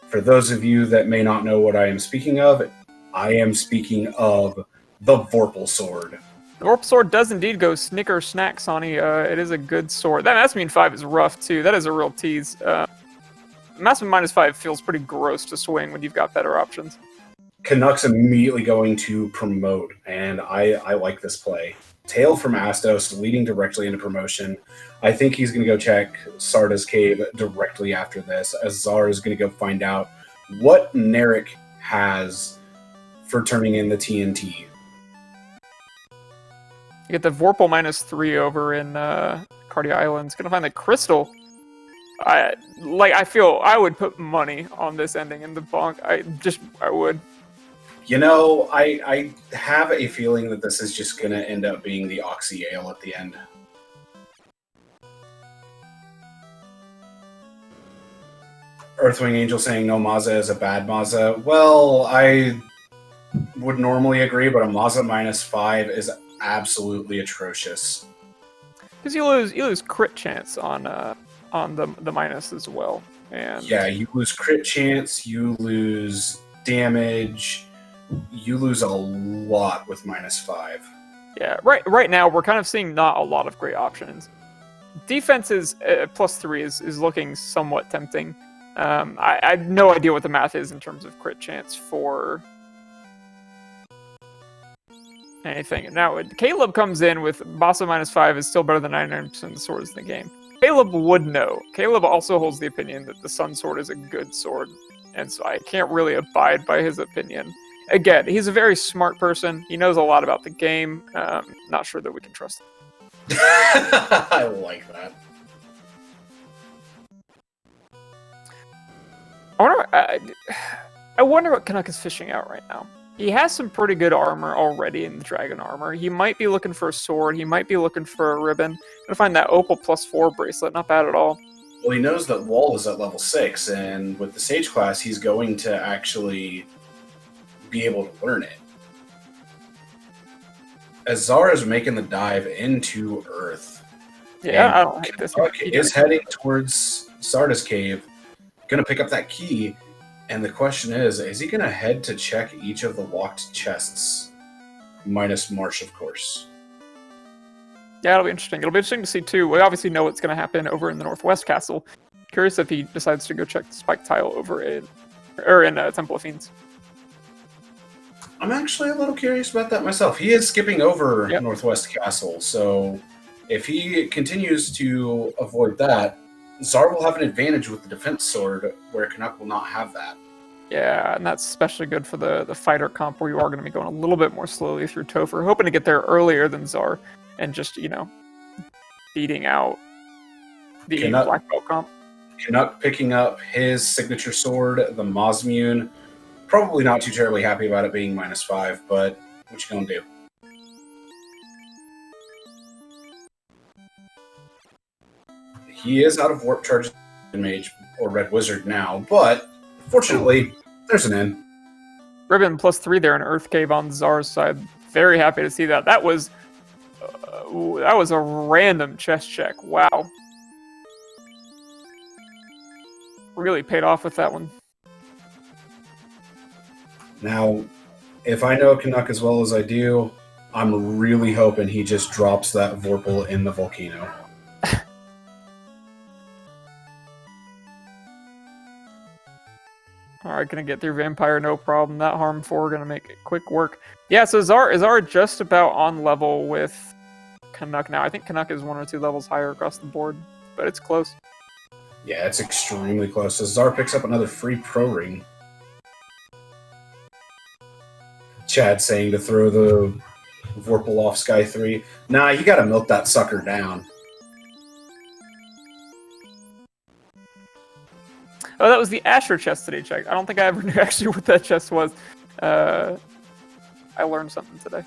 for those of you that may not know what I am speaking of, I am speaking of the Vorpal Sword. The Vorpal Sword does indeed go snicker snack, Sonny. It is a good sword. That Mazmune 5 is rough, too. That is a real tease. Mazmune -5 feels pretty gross to swing when you've got better options. Canuck's immediately going to promote, and I like this play. Tail from Astos leading directly into promotion. I think he's going to go check Sarda's cave directly after this, as Czar is going to go find out what Narek has for turning in the TNT. You get the Vorpal -3 over in Cardia Islands. Gonna find the crystal. I feel I would put money on this ending in the bonk. I would. I have a feeling that this is just gonna end up being the Oxyale at the end. Earthwing Angel saying no Maza is a bad Maza. Well, I would normally agree, but a Maza -5 is absolutely atrocious. Because you lose crit chance on the minus as well. And yeah, you lose crit chance, you lose damage, you lose a lot with -5. Yeah, right now we're kind of seeing not a lot of great options. Defense is +3 is looking somewhat tempting. I have no idea what the math is in terms of crit chance for anything. Now, Caleb comes in with Basso -5 is still better than 99% of the swords in the game. Caleb would know. Caleb also holds the opinion that the Sun Sword is a good sword, and so I can't really abide by his opinion. Again, he's a very smart person. He knows a lot about the game. Not sure that we can trust him. I like that. I wonder what Canuck is fishing out right now. He has some pretty good armor already in the dragon armor. He might be looking for a sword. He might be looking for a ribbon. Gonna find that opal +4 bracelet. Not bad at all. Well, he knows that Wall is at level 6, and with the Sage class, he's going to actually be able to learn it. As Czar is making the dive into Earth, Yeah, I don't like this. Canuck is heading towards Sarda's cave, going to pick up that key, and the question is he going to head to check each of the locked chests? Minus Marsh, of course. Yeah, it'll be interesting. It'll be interesting to see, too. We obviously know what's going to happen over in the Northwest Castle. Curious if he decides to go check the spike tile over in Temple of Fiends. I'm actually a little curious about that myself. He is skipping over Yep. Northwest Castle, so if he continues to avoid that, Czar will have an advantage with the defense sword, where Canuck will not have that. Yeah, and that's especially good for the fighter comp, where you are going to be going a little bit more slowly through Topher, hoping to get there earlier than Czar, and just, beating out the Canuck- Black Belt comp. Canuck picking up his signature sword, the Mosmune. Probably not too terribly happy about it being -5, but what you gonna do? He is out of warp charges mage or red wizard now, but fortunately, there's an end. Ribbon +3 there in Earth Cave on Czar's side. Very happy to see that. That was a random chest check. Wow. Really paid off with that one. Now, if I know Canuck as well as I do, I'm really hoping he just drops that Vorpal in the volcano. Alright, gonna get through Vampire, no problem. That Harm 4 gonna make it quick work. Yeah, so Czar just about on level with Canuck now. I think Canuck is 1 or 2 levels higher across the board, but it's close. Yeah, it's extremely close. So Czar picks up another free pro ring. Chad saying to throw the Vorpal off Sky 3. Nah, you gotta milk that sucker down. Oh, that was the Asher chest that he checked. I don't think I ever knew actually what that chest was. I learned something today.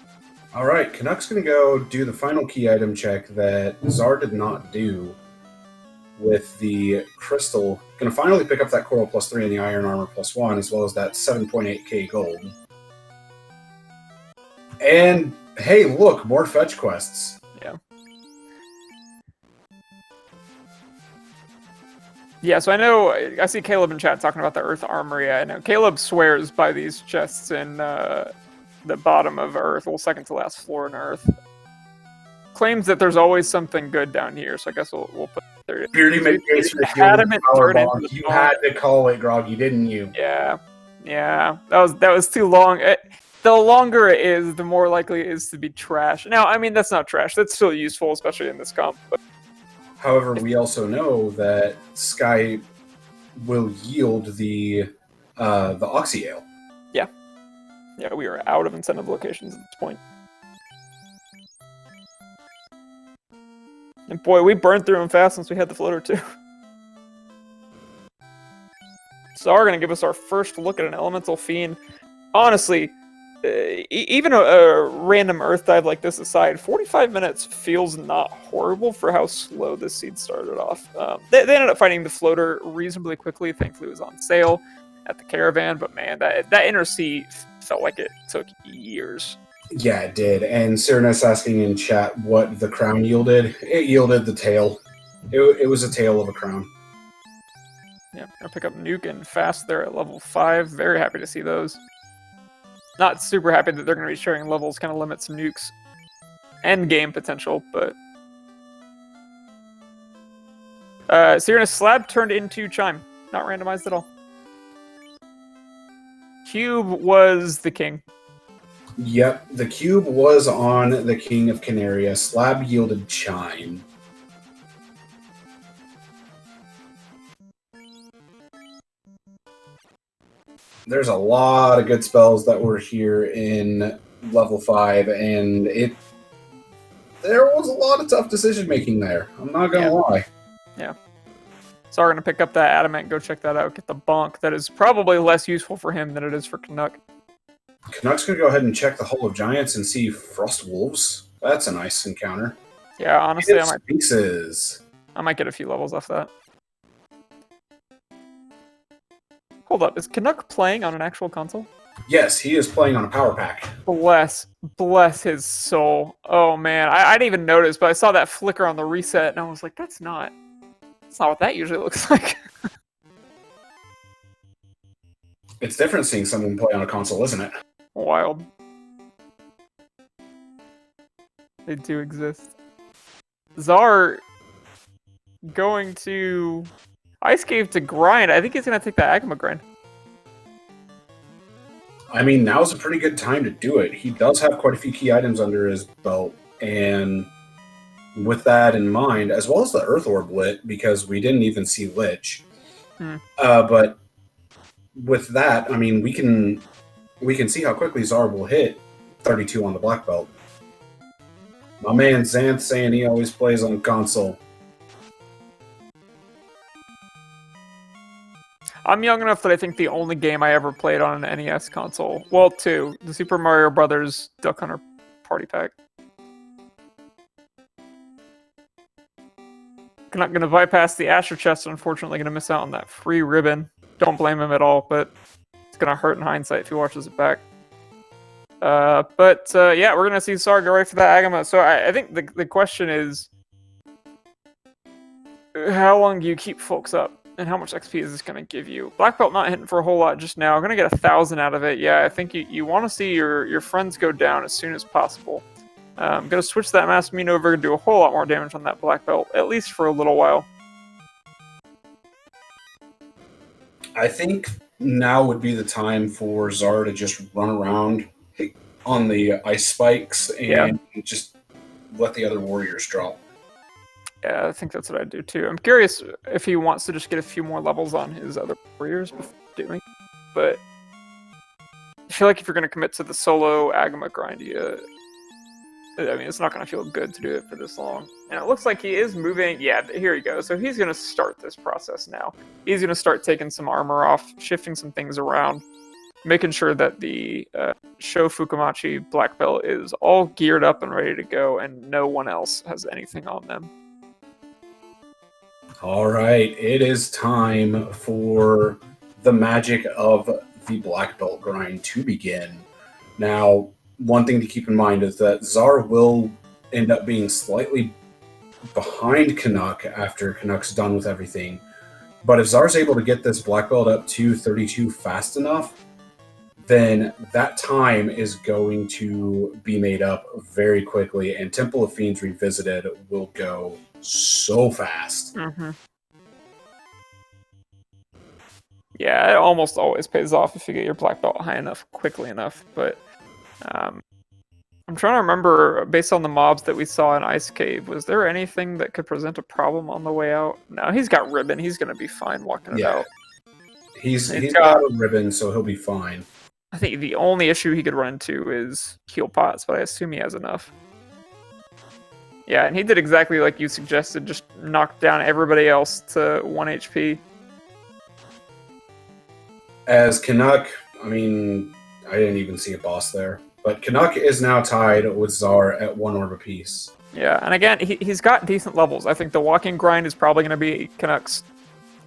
Alright, Canuck's gonna go do the final key item check that Czar did not do with the crystal. Gonna finally pick up that Coral +3 and the Iron Armor +1, as well as that 7.8k gold. And hey, look, more fetch quests. Yeah, so I see Caleb in chat talking about the Earth Armor. Yeah, I know. Caleb swears by these chests in the bottom of Earth, well, second to last floor in Earth. Claims that there's always something good down here, so I guess we'll put it there. Purity made case for the Adamant power turn bomb. into the You bomb. had to call it, Groggy, didn't you? Yeah. That was too long. The longer it is, the more likely it is to be trash. Now, I mean, that's not trash. That's still useful, especially in this comp. But However, we also know that Sky will yield the Oxy Ale. yeah, we are out of incentive locations at this point. And boy, we burned through them fast since we had the floater too. So we're gonna give us our first look at an elemental fiend. Honestly, even a random earth dive like this aside, 45 minutes feels not horrible for how slow this seed started off. They ended up finding the floater reasonably quickly. Thankfully, it was on sale at the caravan. But man, that inner sea felt like it took years. Yeah, it did. And Cyrenus asking in chat what the crown yielded. It yielded the tail. It was a tail of a crown. Yeah, gonna pick up Nuke and Fast there at level 5. Very happy to see those. Not super happy that they're going to be sharing levels, kind of limits Nuke's end game potential, but Cyrenus Slab turned into Chime. Not randomized at all. Cube was the king. Yep, the cube was on the King of Canaria. Slab yielded Chime. There's a lot of good spells that were here in level 5, and there was a lot of tough decision making there. I'm not gonna lie. Yeah. So we're going to pick up that Adamant, go check that out, get the bonk. That is probably less useful for him than it is for Canuck. Canuck's going to go ahead and check the Hull of Giants and see Frost Wolves. That's a nice encounter. Yeah, honestly, Sphinxes. I might get a few levels off that. Hold up, is Canuck playing on an actual console? Yes, he is playing on a power pack. Bless his soul. Oh man, I didn't even notice, but I saw that flicker on the reset, and I was like, that's not what that usually looks like. It's different seeing someone play on a console, isn't it? Wild. They do exist. Czar going to Ice Cave to grind. I think he's gonna take that Agama grind. I mean, now's a pretty good time to do it. He does have quite a few key items under his belt, and with that in mind, as well as the Earth Orb lit, because we didn't even see Lich. But with that, I mean, we can see how quickly Czar will hit 32 on the black belt. My man Xanth saying he always plays on console. I'm young enough that I think the only game I ever played on an NES console, well, two, the Super Mario Brothers Duck Hunter Party Pack. Not going to bypass the Asher chest, unfortunately going to miss out on that free ribbon. Don't blame him at all, but it's going to hurt in hindsight if he watches it back. Yeah, we're going to see Czar go right for that Agama. So I think the question is, how long do you keep folks up? And how much XP is this going to give you? Black Belt not hitting for a whole lot just now. I'm going to get 1,000 out of it. Yeah, I think you want to see your friends go down as soon as possible. I'm going to switch that Mass Mean over and do a whole lot more damage on that Black Belt, at least for a little while. I think now would be the time for Czar to just run around on the ice spikes and just let the other warriors drop. Yeah, I think that's what I'd do too. I'm curious if he wants to just get a few more levels on his other warriors before doing, but I feel like if you're going to commit to the solo Agama grind, it's not going to feel good to do it for this long. And it looks like he is moving. Yeah, here he goes. So he's going to start this process now. He's going to start taking some armor off, shifting some things around, making sure that the Sho Fukumachi Black Belt is all geared up and ready to go, and no one else has anything on them. All right, it is time for the magic of the Black Belt grind to begin. Now, one thing to keep in mind is that Czar will end up being slightly behind Canuck after Canuck's done with everything. But if Czar's able to get this Black Belt up to 32 fast enough, then that time is going to be made up very quickly, and Temple of Fiends Revisited will go so fast. Mm-hmm. Yeah, it almost always pays off if you get your Black Belt high enough, quickly enough, but I'm trying to remember, based on the mobs that we saw in Ice Cave, was there anything that could present a problem on the way out? No, he's got ribbon. He's going to be fine walking it out. He's got a ribbon, so he'll be fine. I think the only issue he could run into is heal pots, but I assume he has enough. Yeah, and he did exactly like you suggested, just knocked down everybody else to 1 HP. As Canuck, I mean, I didn't even see a boss there. But Canuck is now tied with Czar at 1 orb apiece. Yeah, and again, he's got decent levels. I think the walking grind is probably going to be Canuck's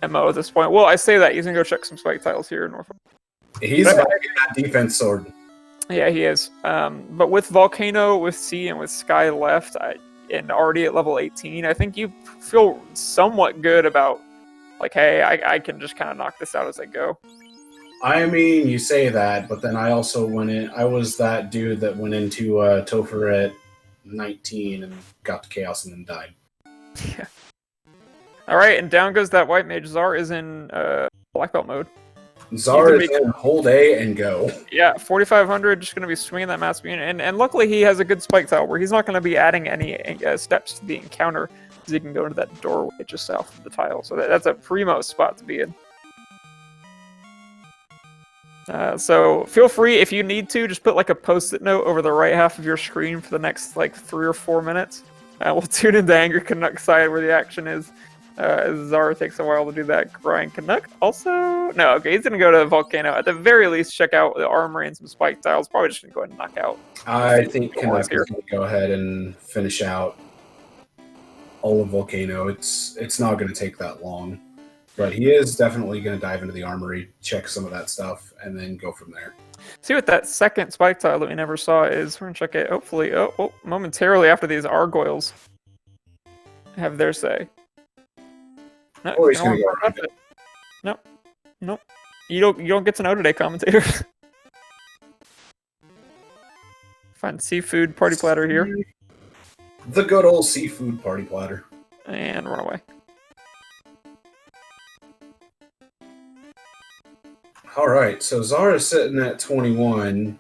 MO at this point. Well, I say that. He's going to go check some spike tiles here in Norfolk. He's about to get that defense sword. Yeah, he is. But with Volcano, with Sea, and with Sky left, and already at level 18, I think you feel somewhat good about, like, hey, I can just kind of knock this out as I go. I mean, you say that, but then I also went in. I was that dude that went into Topher at 19 and got to Chaos and then died. Yeah. All right, and down goes that white mage. Czar is in black belt mode. Czar is in hold A and go. Yeah, 4,500, just going to be swinging that mass beam. And luckily he has a good spike tile where he's not going to be adding any steps to the encounter, because he can go into that doorway just south of the tile. So that's a primo spot to be in. So feel free, if you need to, just put like a post-it note over the right half of your screen for the next like 3 or 4 minutes. We'll tune into Angry Canuck side where the action is. Czar takes a while to do that. Grind Canuck also... No, okay, he's going to go to Volcano. At the very least, check out the armory and some spike tiles. Probably just going to go ahead and knock out. I think Canuck is going to go ahead and finish out all of Volcano. It's not going to take that long. But he is definitely going to dive into the armory, check some of that stuff, and then go from there. See what that second spike tile that we never saw is. We're going to check it, hopefully, momentarily after these Argoyles have their say. No, Or he's going to go around it. Nope. You don't get to know today, commentator. Find seafood party platter here. The good old seafood party platter. And run away. All right, so Czar is sitting at 21,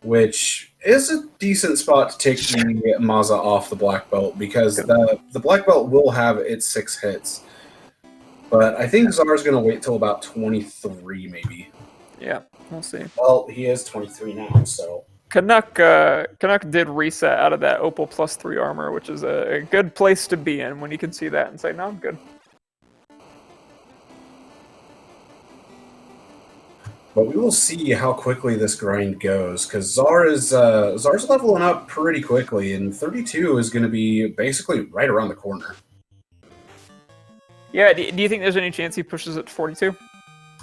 which is a decent spot to take the Maza off the black belt because the black belt will have its 6 hits. But I think Czar's going to wait till about 23, maybe. Yeah, we'll see. Well, he is 23 now, so... Canuck did reset out of that Opal +3 armor, which is a good place to be in when you can see that and say, no, I'm good. But we will see how quickly this grind goes, because Czar's leveling up pretty quickly, and 32 is going to be basically right around the corner. Yeah, do you think there's any chance he pushes it to 42?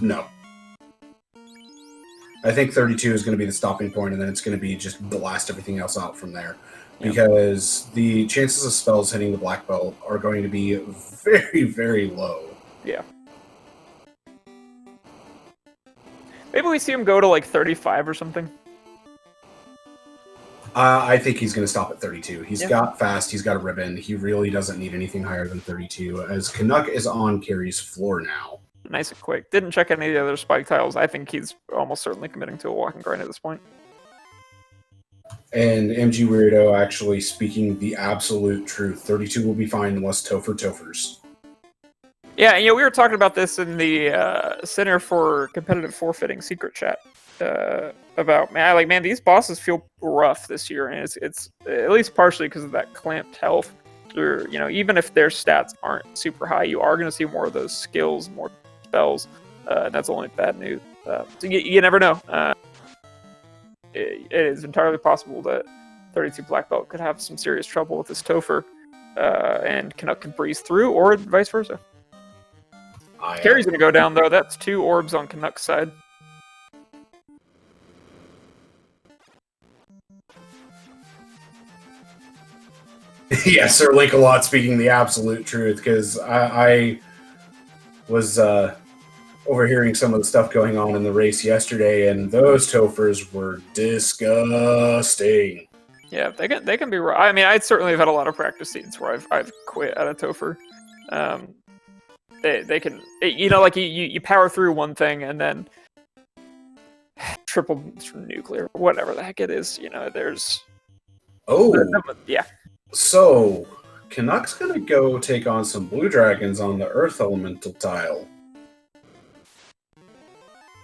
No. I think 32 is going to be the stopping point, and then it's going to be just blast everything else out from there. Yeah. Because the chances of spells hitting the black belt are going to be very, very low. Yeah. Maybe we see him go to like 35 or something. I think he's going to stop at 32. He's got fast. He's got a ribbon. He really doesn't need anything higher than 32, as Canuck is on Carrie's floor now. Nice and quick. Didn't check any of the other spike tiles. I think he's almost certainly committing to a walking grind at this point. And MG Weirdo actually speaking the absolute truth. 32 will be fine unless Topher Tophers. Yeah, we were talking about this in the Center for Competitive Forfeiting secret chat about man, these bosses feel rough this year, and it's at least partially because of that clamped health. Or, even if their stats aren't super high, you are going to see more of those skills, more spells. That's only bad news. So you never know. It is entirely possible that 32 black belt could have some serious trouble with this Topher, and Canuck can breeze through, or vice versa. Carrie's going to go down, though. That's 2 orbs on Canuck's side. Yeah, Sir Link-a-Lot speaking the absolute truth, because I was overhearing some of the stuff going on in the race yesterday, and those Tophers were disgusting. Yeah, they can be raw. I mean, I certainly have had a lot of practice scenes where I've quit at a Topher. They can, you power through one thing and then triple nuclear, whatever the heck it is. There's. Oh. Yeah. So, Canuck's going to go take on some blue dragons on the Earth Elemental tile.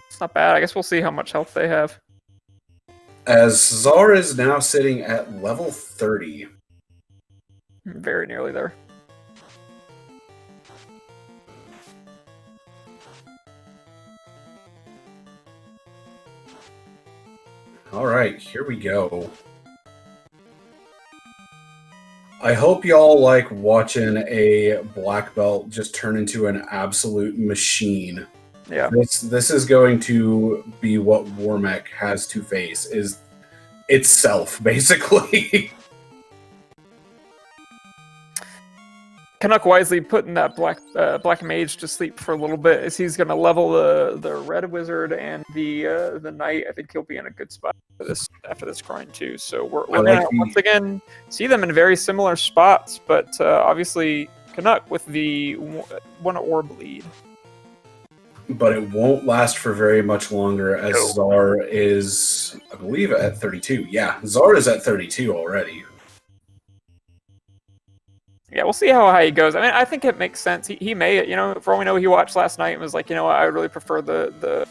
It's not bad. I guess we'll see how much health they have. As Czar is now sitting at level 30. Very nearly there. All right, here we go. I hope y'all like watching a black belt just turn into an absolute machine. Yeah. This is going to be what Warmech has to face, is itself, basically. Canuck wisely putting that black mage to sleep for a little bit, as he's going to level the red wizard and the knight. I think he'll be in a good spot after this grind too. So we're going to once again see them in very similar spots, but obviously Canuck with the 1 orb lead. But it won't last for very much longer, as Czar is, I believe, at 32. Yeah, Czar is at 32 already. Yeah, we'll see how high he goes. I mean, I think it makes sense. He may, for all we know, he watched last night and was like, I would really prefer the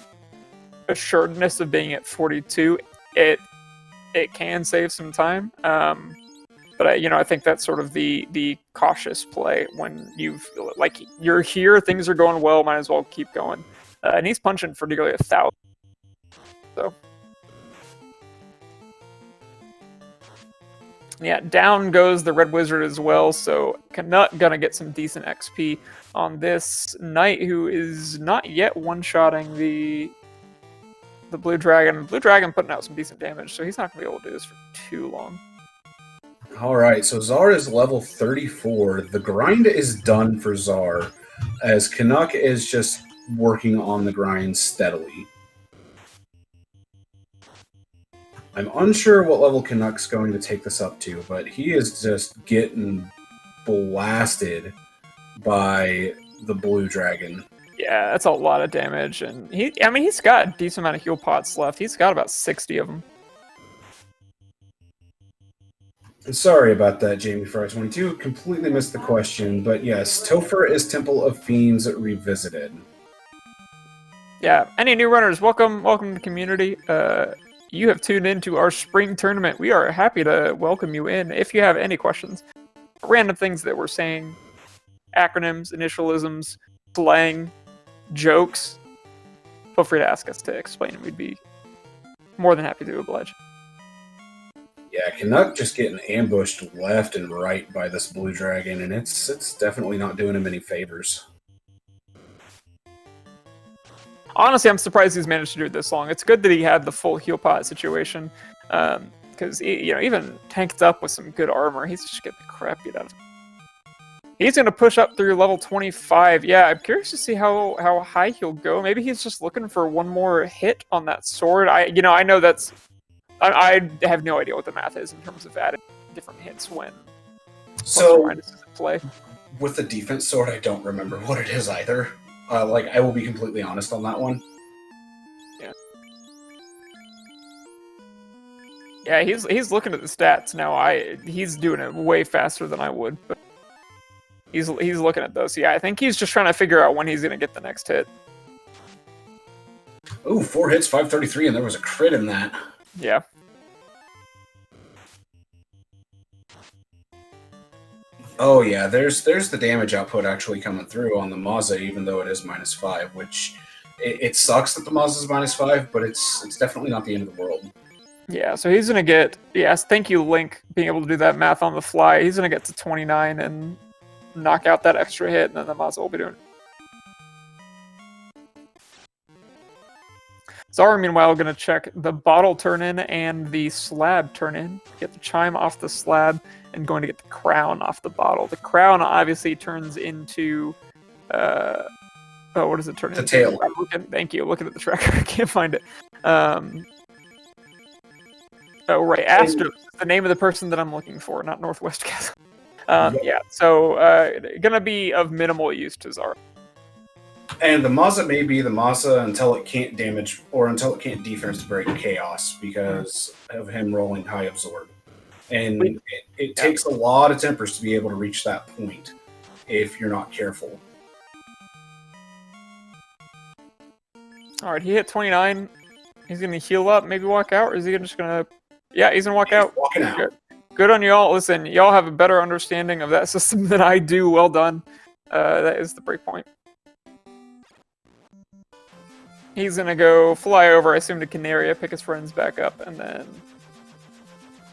assuredness of being at 42. It can save some time. But But I think that's sort of the cautious play when you're here, things are going well, might as well keep going. And he's punching for nearly 1,000. So yeah, down goes the Red Wizard as well. So Canuck gonna get some decent XP on this Knight, who is not yet one-shotting the Blue Dragon. Blue Dragon putting out some decent damage, so he's not gonna be able to do this for too long. All right, so Czar is level 34. The grind is done for Czar, as Canuck is just working on the grind steadily. I'm unsure what level Canuck's going to take this up to, but he is just getting blasted by the Blue Dragon. Yeah, that's a lot of damage, and he's got a decent amount of heal pots left. He's got about 60 of them. Sorry about that, Jamie Fry 22. Completely missed the question, but yes, Topher is Temple of Fiends Revisited. Yeah, any new runners, welcome to the community. You have tuned into our spring tournament. We are happy to welcome you in. If you have any questions, random things that we're saying, acronyms, initialisms, slang, jokes, feel free to ask us to explain. We'd be more than happy to oblige. Yeah, Canuck just getting ambushed left and right by this Blue Dragon, and it's definitely not doing him any favors. Honestly, I'm surprised he's managed to do it this long. It's good that he had the full heal pot situation, because even tanked up with some good armor, he's just getting the crap beat out of him. He's going to push up through level 25. Yeah, I'm curious to see how high he'll go. Maybe he's just looking for one more hit on that sword. I know that's... I have no idea what the math is in terms of adding different hits when So, play. With the defense sword, I don't remember what it is either. I will be completely honest on that one. Yeah, he's looking at the stats now. He's doing it way faster than I would, but he's looking at those. Yeah, I think he's just trying to figure out when he's gonna get the next hit. Ooh, 4 hits, 533, and there was a crit in that. Yeah. Oh yeah, there's the damage output actually coming through on the Mazza, even though it is -5, which it sucks that the Mazza is -5, but it's definitely not the end of the world. Yeah, so he's gonna get thank you, Link, being able to do that math on the fly. He's gonna get to 29 and knock out that extra hit, and then the Mazza will be doing it. Czar, meanwhile, going to check the bottle turn-in and the slab turn-in. Get the chime off the slab and going to get the crown off the bottle. The crown obviously turns into... what does it turn into? The tail. Thank you. Looking at the tracker. I can't find it. Oh, right. Astros is the name of the person that I'm looking for, not Northwest Castle. Yeah, so going to be of minimal use to Czar. And the Mazza may be the Mazza until it can't damage or until it can't defense break chaos because of him rolling high absorb. And it takes a lot of tempers to be able to reach that point if you're not careful. All right, he hit 29. He's going to heal up, maybe walk out, or is he just going to... Yeah, he's going to walk out. Walking out. Good on y'all. Listen, y'all have a better understanding of that system than I do. Well done. That is the breakpoint. He's going to go fly over, I assume, to Canaria, pick his friends back up, and then...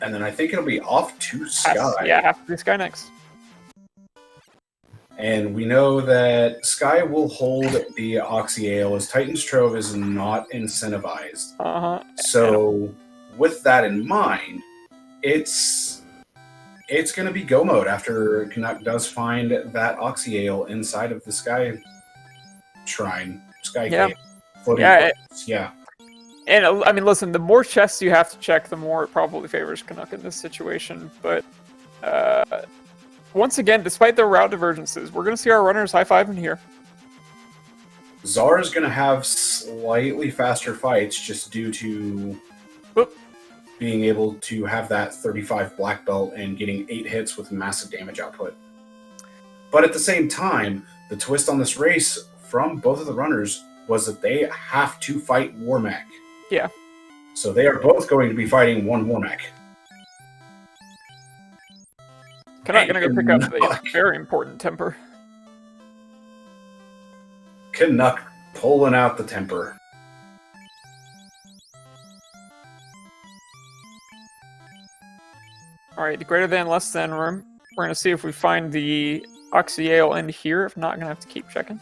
And then I think it'll be off to Sky. Have to be Sky next. And we know that Sky will hold the Oxyale as Titan's Trove is not incentivized. Uh-huh. So, with that in mind, it's going to be go mode after Canuck does find that Oxyale inside of the Sky Shrine. Sky Cave. Yeah. And I mean, listen, the more chests you have to check, the more it probably favors Canuck in this situation. But once again, despite their route divergences, we're going to see our runners high-fiving here. Czar is going to have slightly faster fights just due to being able to have that 35 black belt and getting 8 hits with massive damage output. But at the same time, the twist on this race from both of the runners was that they have to fight Warmech. Yeah. So they are both going to be fighting one Warmech. Canuck gonna go pick up the very important temper. Canuck pulling out the temper. Alright, the greater than, less than room. We're gonna see if we find the Oxyale in here. If not, gonna have to keep checking.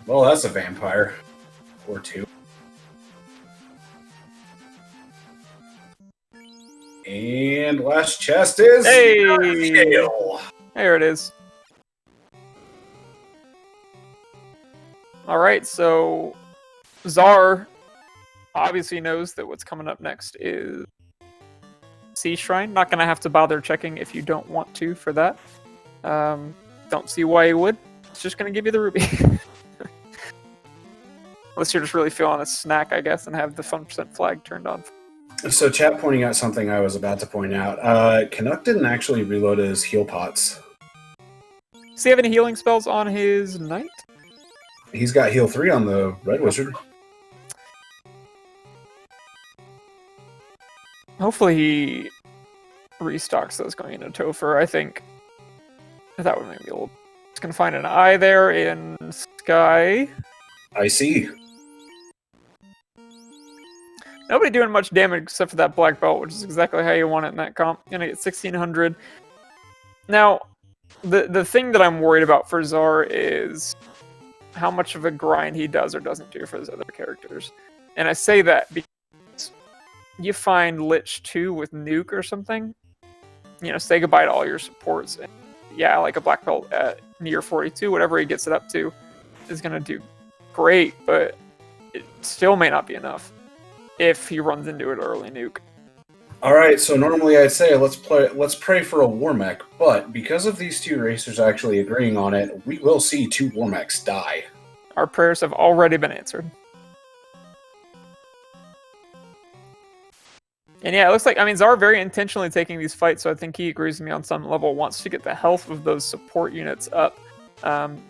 Well, that's a vampire. Or two. And last chest is... Hey! Oxyale. There it is. Alright, so... Czar obviously knows that what's coming up next is... Sea Shrine. Not gonna have to bother checking if you don't want to for that. Don't see why you would. It's just gonna give you the ruby. Unless you're just really feeling a snack, I guess, and have the fun percent flag turned on. So chat pointing out something I was about to point out. Canuck didn't actually reload his heal pots. Does he have any healing spells on his knight? He's got heal 3 on the red wizard. Hopefully he restocks those going into Topher. I think that would make me a little... It's going to find an eye there in Sky. I see. Nobody doing much damage except for that black belt, which is exactly how you want it in that comp. Gonna get 1600. Now, the thing that I'm worried about for Czar is how much of a grind he does or doesn't do for his other characters. And I say that because you find Lich 2 with Nuke or something, you know, say goodbye to all your supports. And yeah, like a black belt at near 42, whatever he gets it up to, is gonna do great, but it still may not be enough if he runs into it early Nuke. Alright, so normally I'd say let's pray for a war mech, but because of these two racers actually agreeing on it, we will see 2 war mechs die. Our prayers have already been answered. And yeah, it looks like, I mean, Czar very intentionally taking these fights, so I think he agrees with me on some level, wants to get the health of those support units up,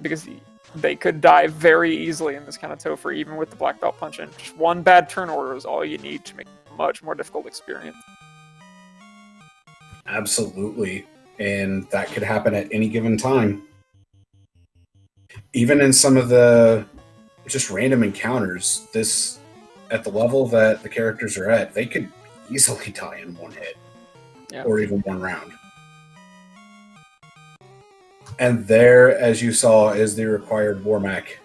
because they could die very easily in this kind of Topher, even with the black belt punch, and just one bad turn order is all you need to make it a much more difficult experience. Absolutely, and that could happen at any given time. Even in some of the just random encounters, this, at the level that the characters are at, they could easily die in one hit, or even one round. And there, as you saw, is the required war mech.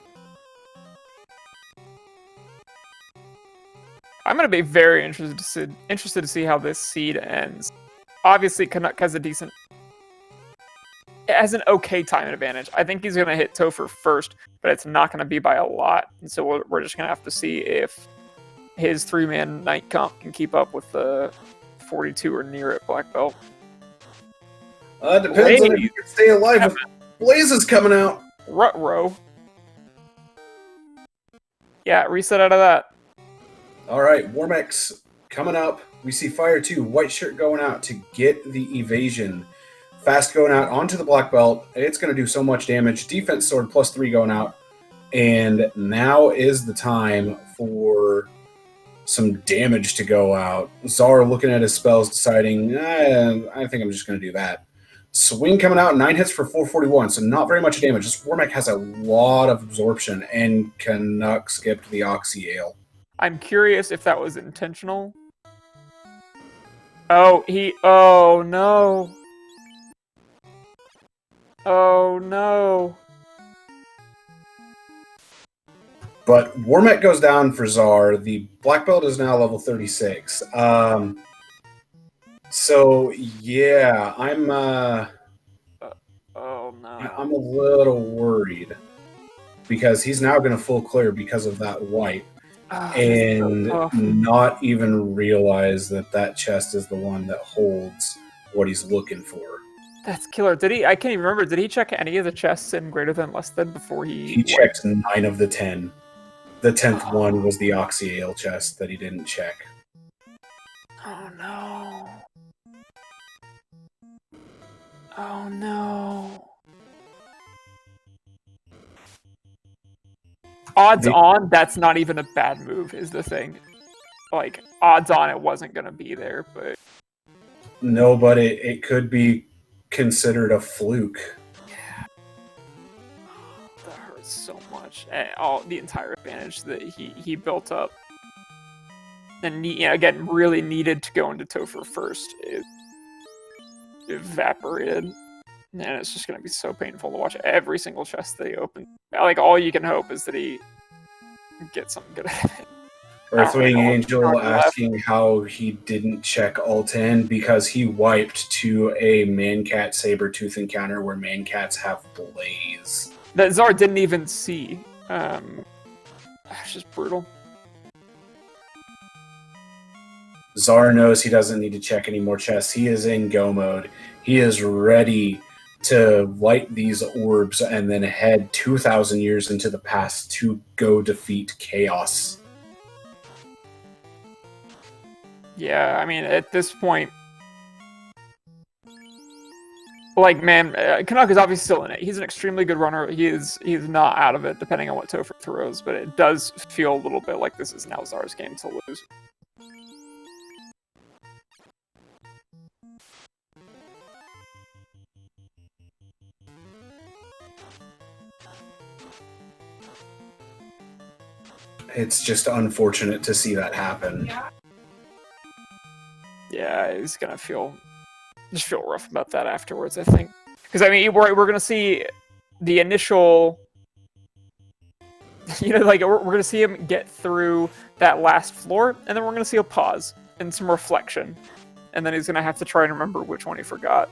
I'm going to be very interested to see how this seed ends. Obviously, Canuck has has an okay time advantage. I think he's going to hit Topher first, but it's not going to be by a lot. And so we're just going to have to see if his 3-man Knight comp can keep up with the 42 or near it black belt. Depends on if you can stay alive with Blazes coming out. Rut-row. Yeah, reset out of that. Alright, war mechs coming up. We see Fire 2, white shirt going out to get the evasion. Fast going out onto the black belt. It's going to do so much damage. Defense sword +3 going out. And now is the time for some damage to go out. Czar looking at his spells, deciding, I think I'm just going to do that. Swing coming out, 9 hits for 441, so not very much damage. This war mech has a lot of absorption, and Canuck skipped the Oxyale. I'm curious if that was intentional. Oh no. Oh no. But war mech goes down for Czar. The black belt is now level 36. So yeah, I'm oh no. I'm a little worried because he's now going to full clear because of that white, and so not even realize that that chest is the one that holds what he's looking for. That's killer. Did he? I can't even remember. Did he check any of the chests in greater than, less than before he? He checked 9 of the 10. The 10th one was the Oxyale chest that he didn't check. Oh no. Oh no. Odds on, that's not even a bad move, is the thing. Like, odds on it wasn't going to be there, but... No, but it could be considered a fluke. Yeah. That hurts so much. The entire advantage that he built up. And again, really needed to go into Topher first. It evaporated. And it's just going to be so painful to watch every single chest that he opens. Like, all you can hope is that he gets something good at it. Earthwing Angel asking how he didn't check alt in because he wiped to a Mancat Sabertooth encounter where Mancats have Blaze. That Czar didn't even see. It's just brutal. Czar knows he doesn't need to check any more chests. He is in go mode. He is ready to light these orbs and then head 2,000 years into the past to go defeat Chaos. Yeah, I mean, at this point, like, man, Canuck is obviously still in it. He's an extremely good runner. He's not out of it, depending on what Topher throws, but it does feel a little bit like this is now Czar's game to lose. It's just unfortunate to see that happen. Yeah, he's gonna feel rough about that afterwards, I think. Because, I mean, we're gonna see the initial, like, we're gonna see him get through that last floor, and then we're gonna see a pause and some reflection, and then he's gonna have to try and remember which one he forgot.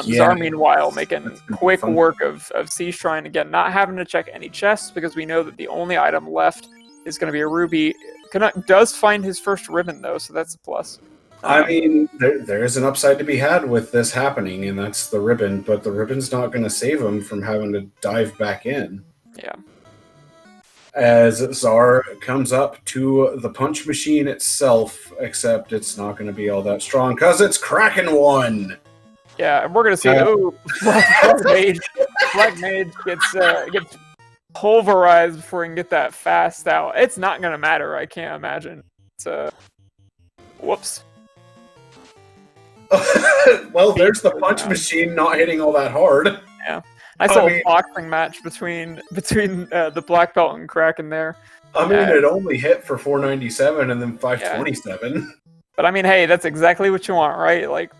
Czar, meanwhile, making quick work of Siege Shrine again, not having to check any chests because we know that the only item left is going to be a ruby. Canuck does find his first ribbon, though, so that's a plus. I mean, there is an upside to be had with this happening, and that's the ribbon, but the ribbon's not going to save him from having to dive back in. Yeah. As Czar comes up to the punch machine itself, except it's not going to be all that strong because it's Kraken 1! Yeah, and we're going to see, Black Mage gets pulverized before he can get that fast out. It's not going to matter, I can't imagine. It's whoops. Well, there's the punch machine not hitting all that hard. Yeah. I saw a boxing match between the Black Belt and Kraken there. I mean, it only hit for 497 and then 527. Yeah. But I mean, hey, that's exactly what you want, right? Like,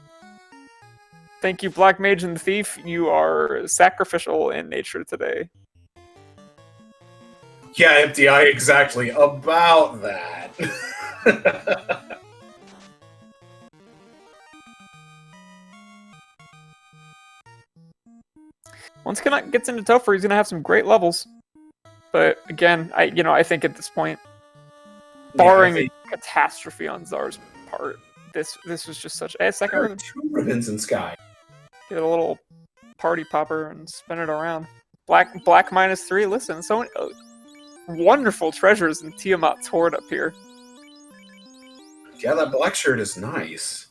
thank you, Black Mage and Thief. You are sacrificial in nature today. Yeah, Empty Eye, exactly. About that. Once Canuck gets into Topher, he's going to have some great levels. But again, I think at this point, barring a catastrophe on Czar's part, this was just such a second ribbon. 2 ribbons in Sky. Get a little party popper and spin it around. Black -3. Listen, so many wonderful treasures in Tiamat Tord up here. Yeah, that black shirt is nice.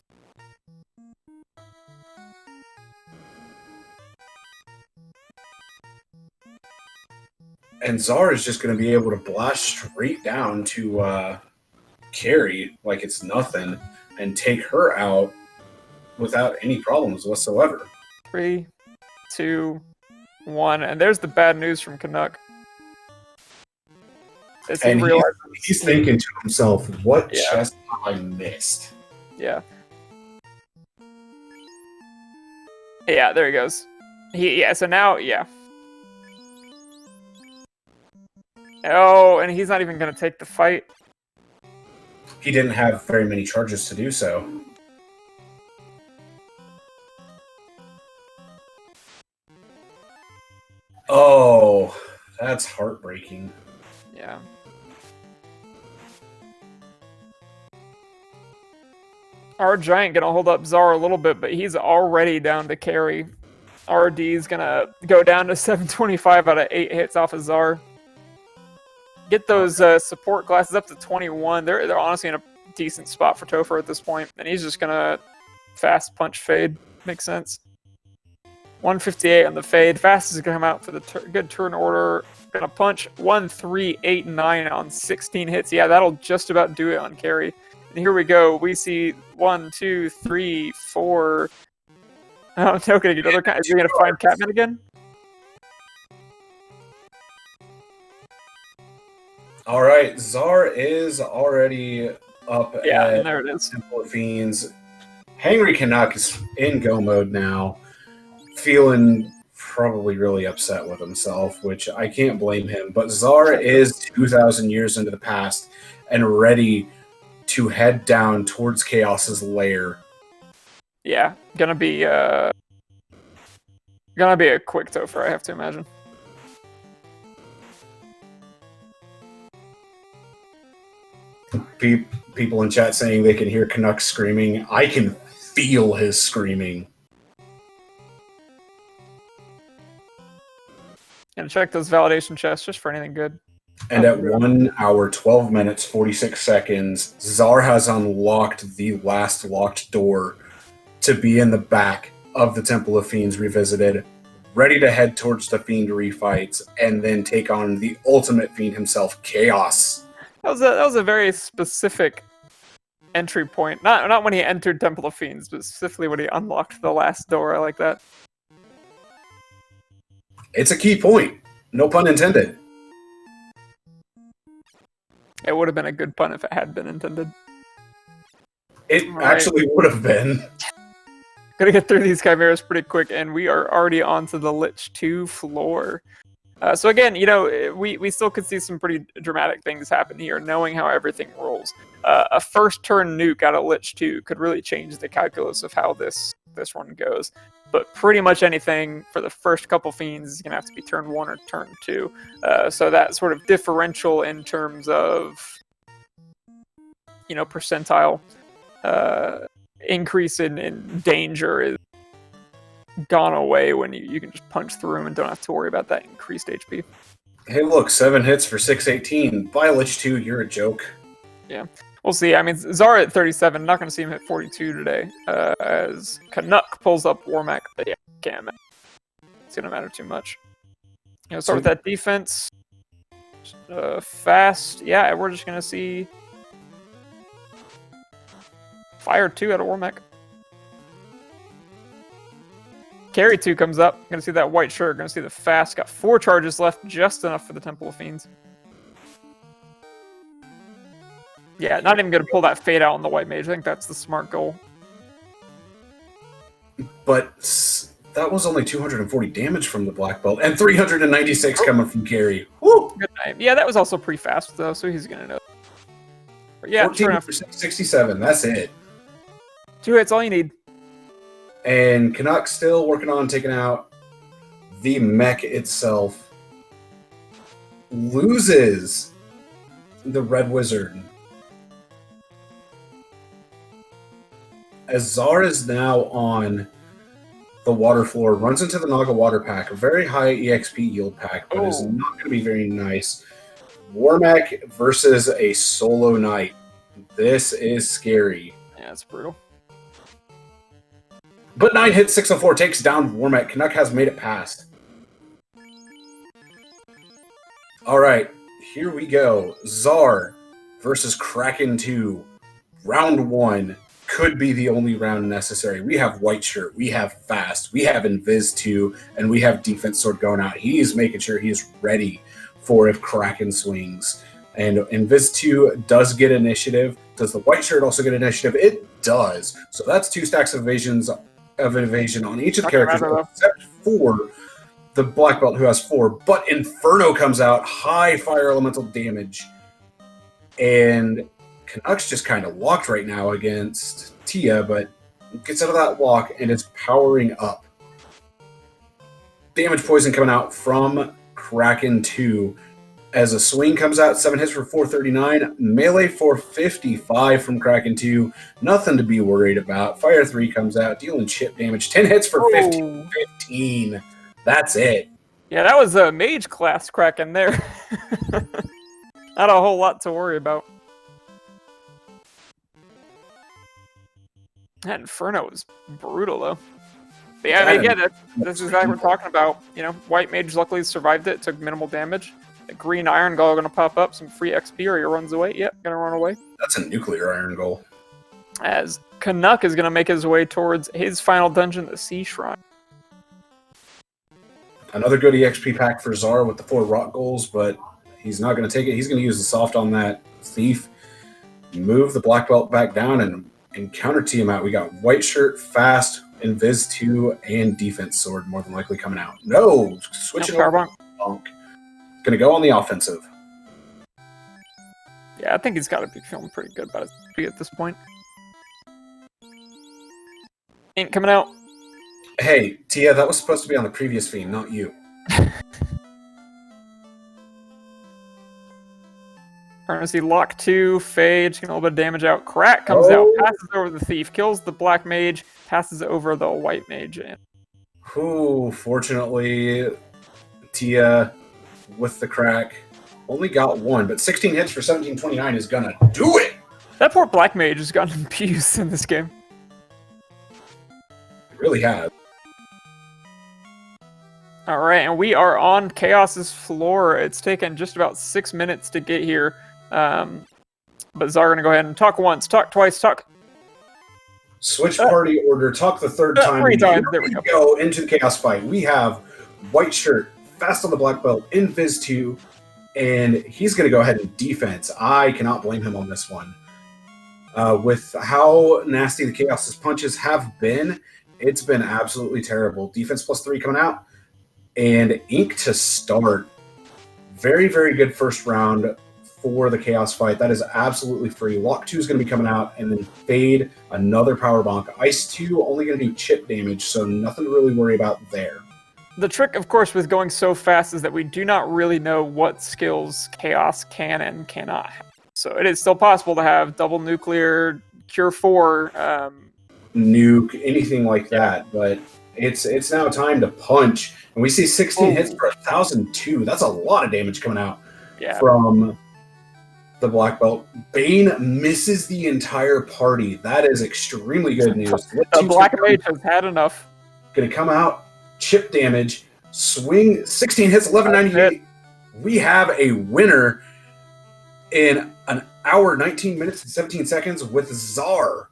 And Czar is just going to be able to blast straight down to Carrie like it's nothing and take her out without any problems whatsoever. 3, 2, 1, and there's the bad news from Canuck. And he's thinking to himself, what chest have I missed? Yeah. Yeah, there he goes. So now, Oh, and he's not even going to take the fight. He didn't have very many charges to do so. Oh, that's heartbreaking. Yeah. Our Giant gonna hold up Czar a little bit, but he's already down to carry. RD's gonna go down to 725 out of 8 hits off of Czar. Get those support classes up to 21. They're honestly in a decent spot for Topher at this point, and he's just gonna fast punch fade. Makes sense. 158 on the fade. Fast is gonna come out for the good turn order. Gonna punch 1, 3, 8, 9 on 16 hits. Yeah, that'll just about do it on carry. And here we go. We see 1, 2, 3, 4, Oh, okay, another kind. Is he gonna find Catman again? All right, Czar is already up Yeah, at and there it is. Temple of Fiends. Hangry Canuck is in go mode now, feeling probably really upset with himself, which I can't blame him. But Czar is 2,000 years into the past and ready to head down towards Chaos's lair. Yeah, gonna be a quick Topher, I have to imagine. People in chat saying they can hear Canuck screaming. I can feel his screaming. Gonna check those validation chests just for anything good. And at 1 hour, 12 minutes, 46 seconds, Czar has unlocked the last locked door to be in the back of the Temple of Fiends Revisited, ready to head towards the Fiend refights and then take on the ultimate Fiend himself, Chaos. That was a very specific entry point. Not when he entered Temple of Fiends, but specifically when he unlocked the last door. I like that. It's a key point. No pun intended. It would have been a good pun if it had been intended. It actually would have been. Gonna get through these chimeras pretty quick, and we are already onto the Lich 2 floor. So again, you know, we still could see some pretty dramatic things happen here, knowing how everything rolls. A first turn nuke out of Lich 2 could really change the calculus of how this one goes. But pretty much anything for the first couple Fiends is going to have to be turn 1 or turn 2. So that sort of differential in terms of, you know, percentile increase in danger is gone away when you can just punch through them and don't have to worry about that increased HP. Hey, look, 7 hits for 618. By Lich 2, you're a joke. Yeah. We'll see. I mean, Czar at 37, not going to see him hit 42 today, as Canuck pulls up Warmack, but yeah, can't. It's going to matter too much. You know, start with that defense. Fast. Yeah, we're just going to see Fire 2 out of Warmack. Carry 2 comes up. Going to see that white shirt. Going to see the fast. Got 4 charges left, just enough for the Temple of Fiends. Yeah, not even going to pull that fade out on the white mage. I think that's the smart goal. But that was only 240 damage from the black belt, and 396 coming from Carry. Woo! Good night. Yeah, that was also pretty fast, though, so he's going to know. But yeah, 14 for 67, that's it. 2 hits, all you need. And Canuck still working on taking out the mech itself. Loses the Red Wizard. As Czar is now on the water floor, runs into the Naga water pack, a very high EXP yield pack, but is not going to be very nice. Warmack versus a solo knight. This is scary. Yeah, it's brutal. But 9 hits, 604 takes down Warmack. Canuck has made it past. All right, here we go. Czar versus Kraken 2. Round 1. Could be the only round necessary. We have White Shirt, we have Fast, we have Invis 2, and we have Defense Sword going out. He's making sure he is ready for if Kraken swings. And Invis 2 does get initiative. Does the White Shirt also get initiative? It does. So that's 2 stacks of evasion on each of the characters, except for the Black Belt, who has 4. But Inferno comes out, high fire elemental damage. And Canuck's just kind of locked right now against Tia, but gets out of that lock and is powering up. Damage poison coming out from Kraken 2. As a swing comes out, 7 hits for 439, melee for 55 from Kraken 2. Nothing to be worried about. Fire 3 comes out, dealing chip damage. 10 hits for 15. That's it. Yeah, that was a mage class Kraken there. Not a whole lot to worry about. That Inferno was brutal, though. But yeah, I mean, yeah, that's exactly what we're talking about. You know, White Mage luckily survived it, took minimal damage. The Green Iron Gull going to pop up, some free XP, or he runs away. Yep, going to run away. That's a nuclear Iron Gull. As Canuck is going to make his way towards his final dungeon, the Sea Shrine. Another good EXP pack for Czar with the 4 rock goals, but he's not going to take it. He's going to use the soft on that thief, move the black belt back down, and counter team out. We got white shirt, fast, invis 2, and defense sword more than likely coming out. No, switch it over. Going to go on the offensive. Yeah, I think he's got to be feeling pretty good about it at this point. Ain't coming out. Hey, Tia, that was supposed to be on the previous feed, not you. We're going to see Lock 2, Fade, taking a little bit of damage out. Crack comes out, passes over the Thief, kills the Black Mage, passes over the White Mage. Whew, fortunately, Tia, with the crack, only got 1, but 16 hits for 1729 is going to do it! That poor Black Mage has gotten abused in this game. It really has. Alright, and we are on Chaos's floor. It's taken just about 6 minutes to get here. But Czar gonna go ahead and talk once, talk twice, talk. Switch party order, talk the third time. 3 times, there we go into the Chaos fight. We have white shirt, fast on the black belt, invis 2, and he's gonna go ahead and defense. I cannot blame him on this one. With how nasty the Chaos's punches have been, it's been absolutely terrible. Defense +3 coming out. And Ink to start. Very, very good first round for the Chaos fight. That is absolutely free. Lock 2 is going to be coming out, and then Fade, another power bonk. Ice 2 only going to do chip damage, so nothing to really worry about there. The trick, of course, with going so fast is that we do not really know what skills Chaos can and cannot have. So it is still possible to have double nuclear, cure 4, nuke, anything like that, but it's now time to punch. And we see 16 hits for 1,002. That's a lot of damage coming out from the black belt. Bane misses the entire party. That is extremely good news. The black mage has had enough. Going to come out, chip damage, swing, 16 hits, 1198. We have a winner in an hour, 19 minutes, and 17 seconds with Czar.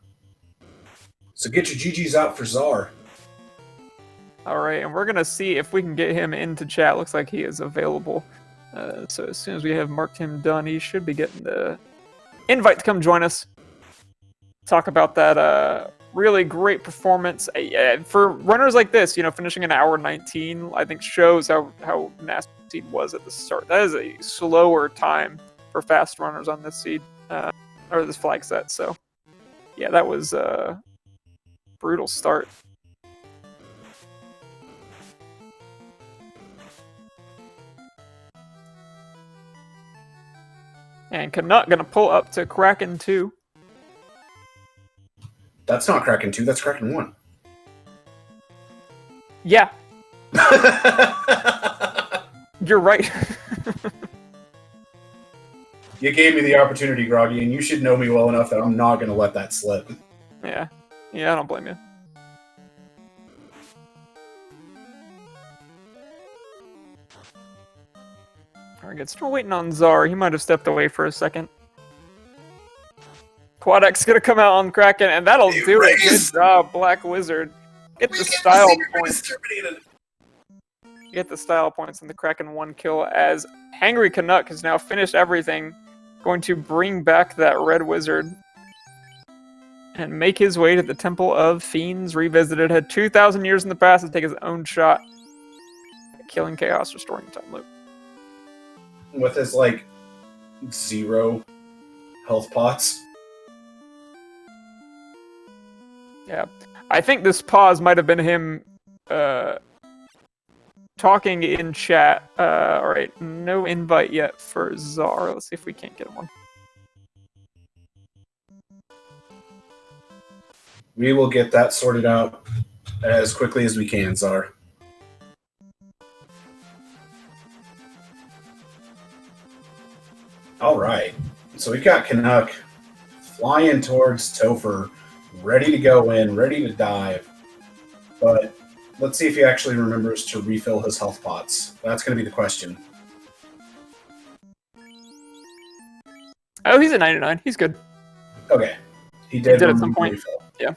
So get your GGs out for Czar. All right, and we're going to see if we can get him into chat. Looks like he is available. So as soon as we have marked him done, he should be getting the invite to come join us. Talk about that really great performance. For runners like this, you know, finishing an hour 19, I think shows how nasty the seed was at the start. That is a slower time for fast runners on this seed, or this flag set. So, yeah, that was a brutal start. And Canuck gonna pull up to Kraken 2. That's not Kraken 2, that's Kraken 1. Yeah. You're right. You gave me the opportunity, Groggy, and you should know me well enough that I'm not going to let that slip. Yeah. Yeah, I don't blame you. Alright, good. Still waiting on Czar. He might have stepped away for a second. Quadek's gonna come out on Kraken, and that'll do it. Good job, Black Wizard. Get the style points. Get the style points in the Kraken 1 kill as Hangry Canuck has now finished everything. Going to bring back that Red Wizard and make his way to the Temple of Fiends Revisited. Had 2,000 years in the past to take his own shot at killing Chaos, restoring the time loop. With his, like, 0 health pots. Yeah. I think this pause might have been him talking in chat. Alright, no invite yet for Czar. Let's see if we can't get him one. We will get that sorted out as quickly as we can, Czar. All right. So we've got Canuck flying towards Topher, ready to go in, ready to dive. But let's see if he actually remembers to refill his health pots. That's going to be the question. Oh, he's at 99. He's good. Okay. He did at some point. refill. Yeah.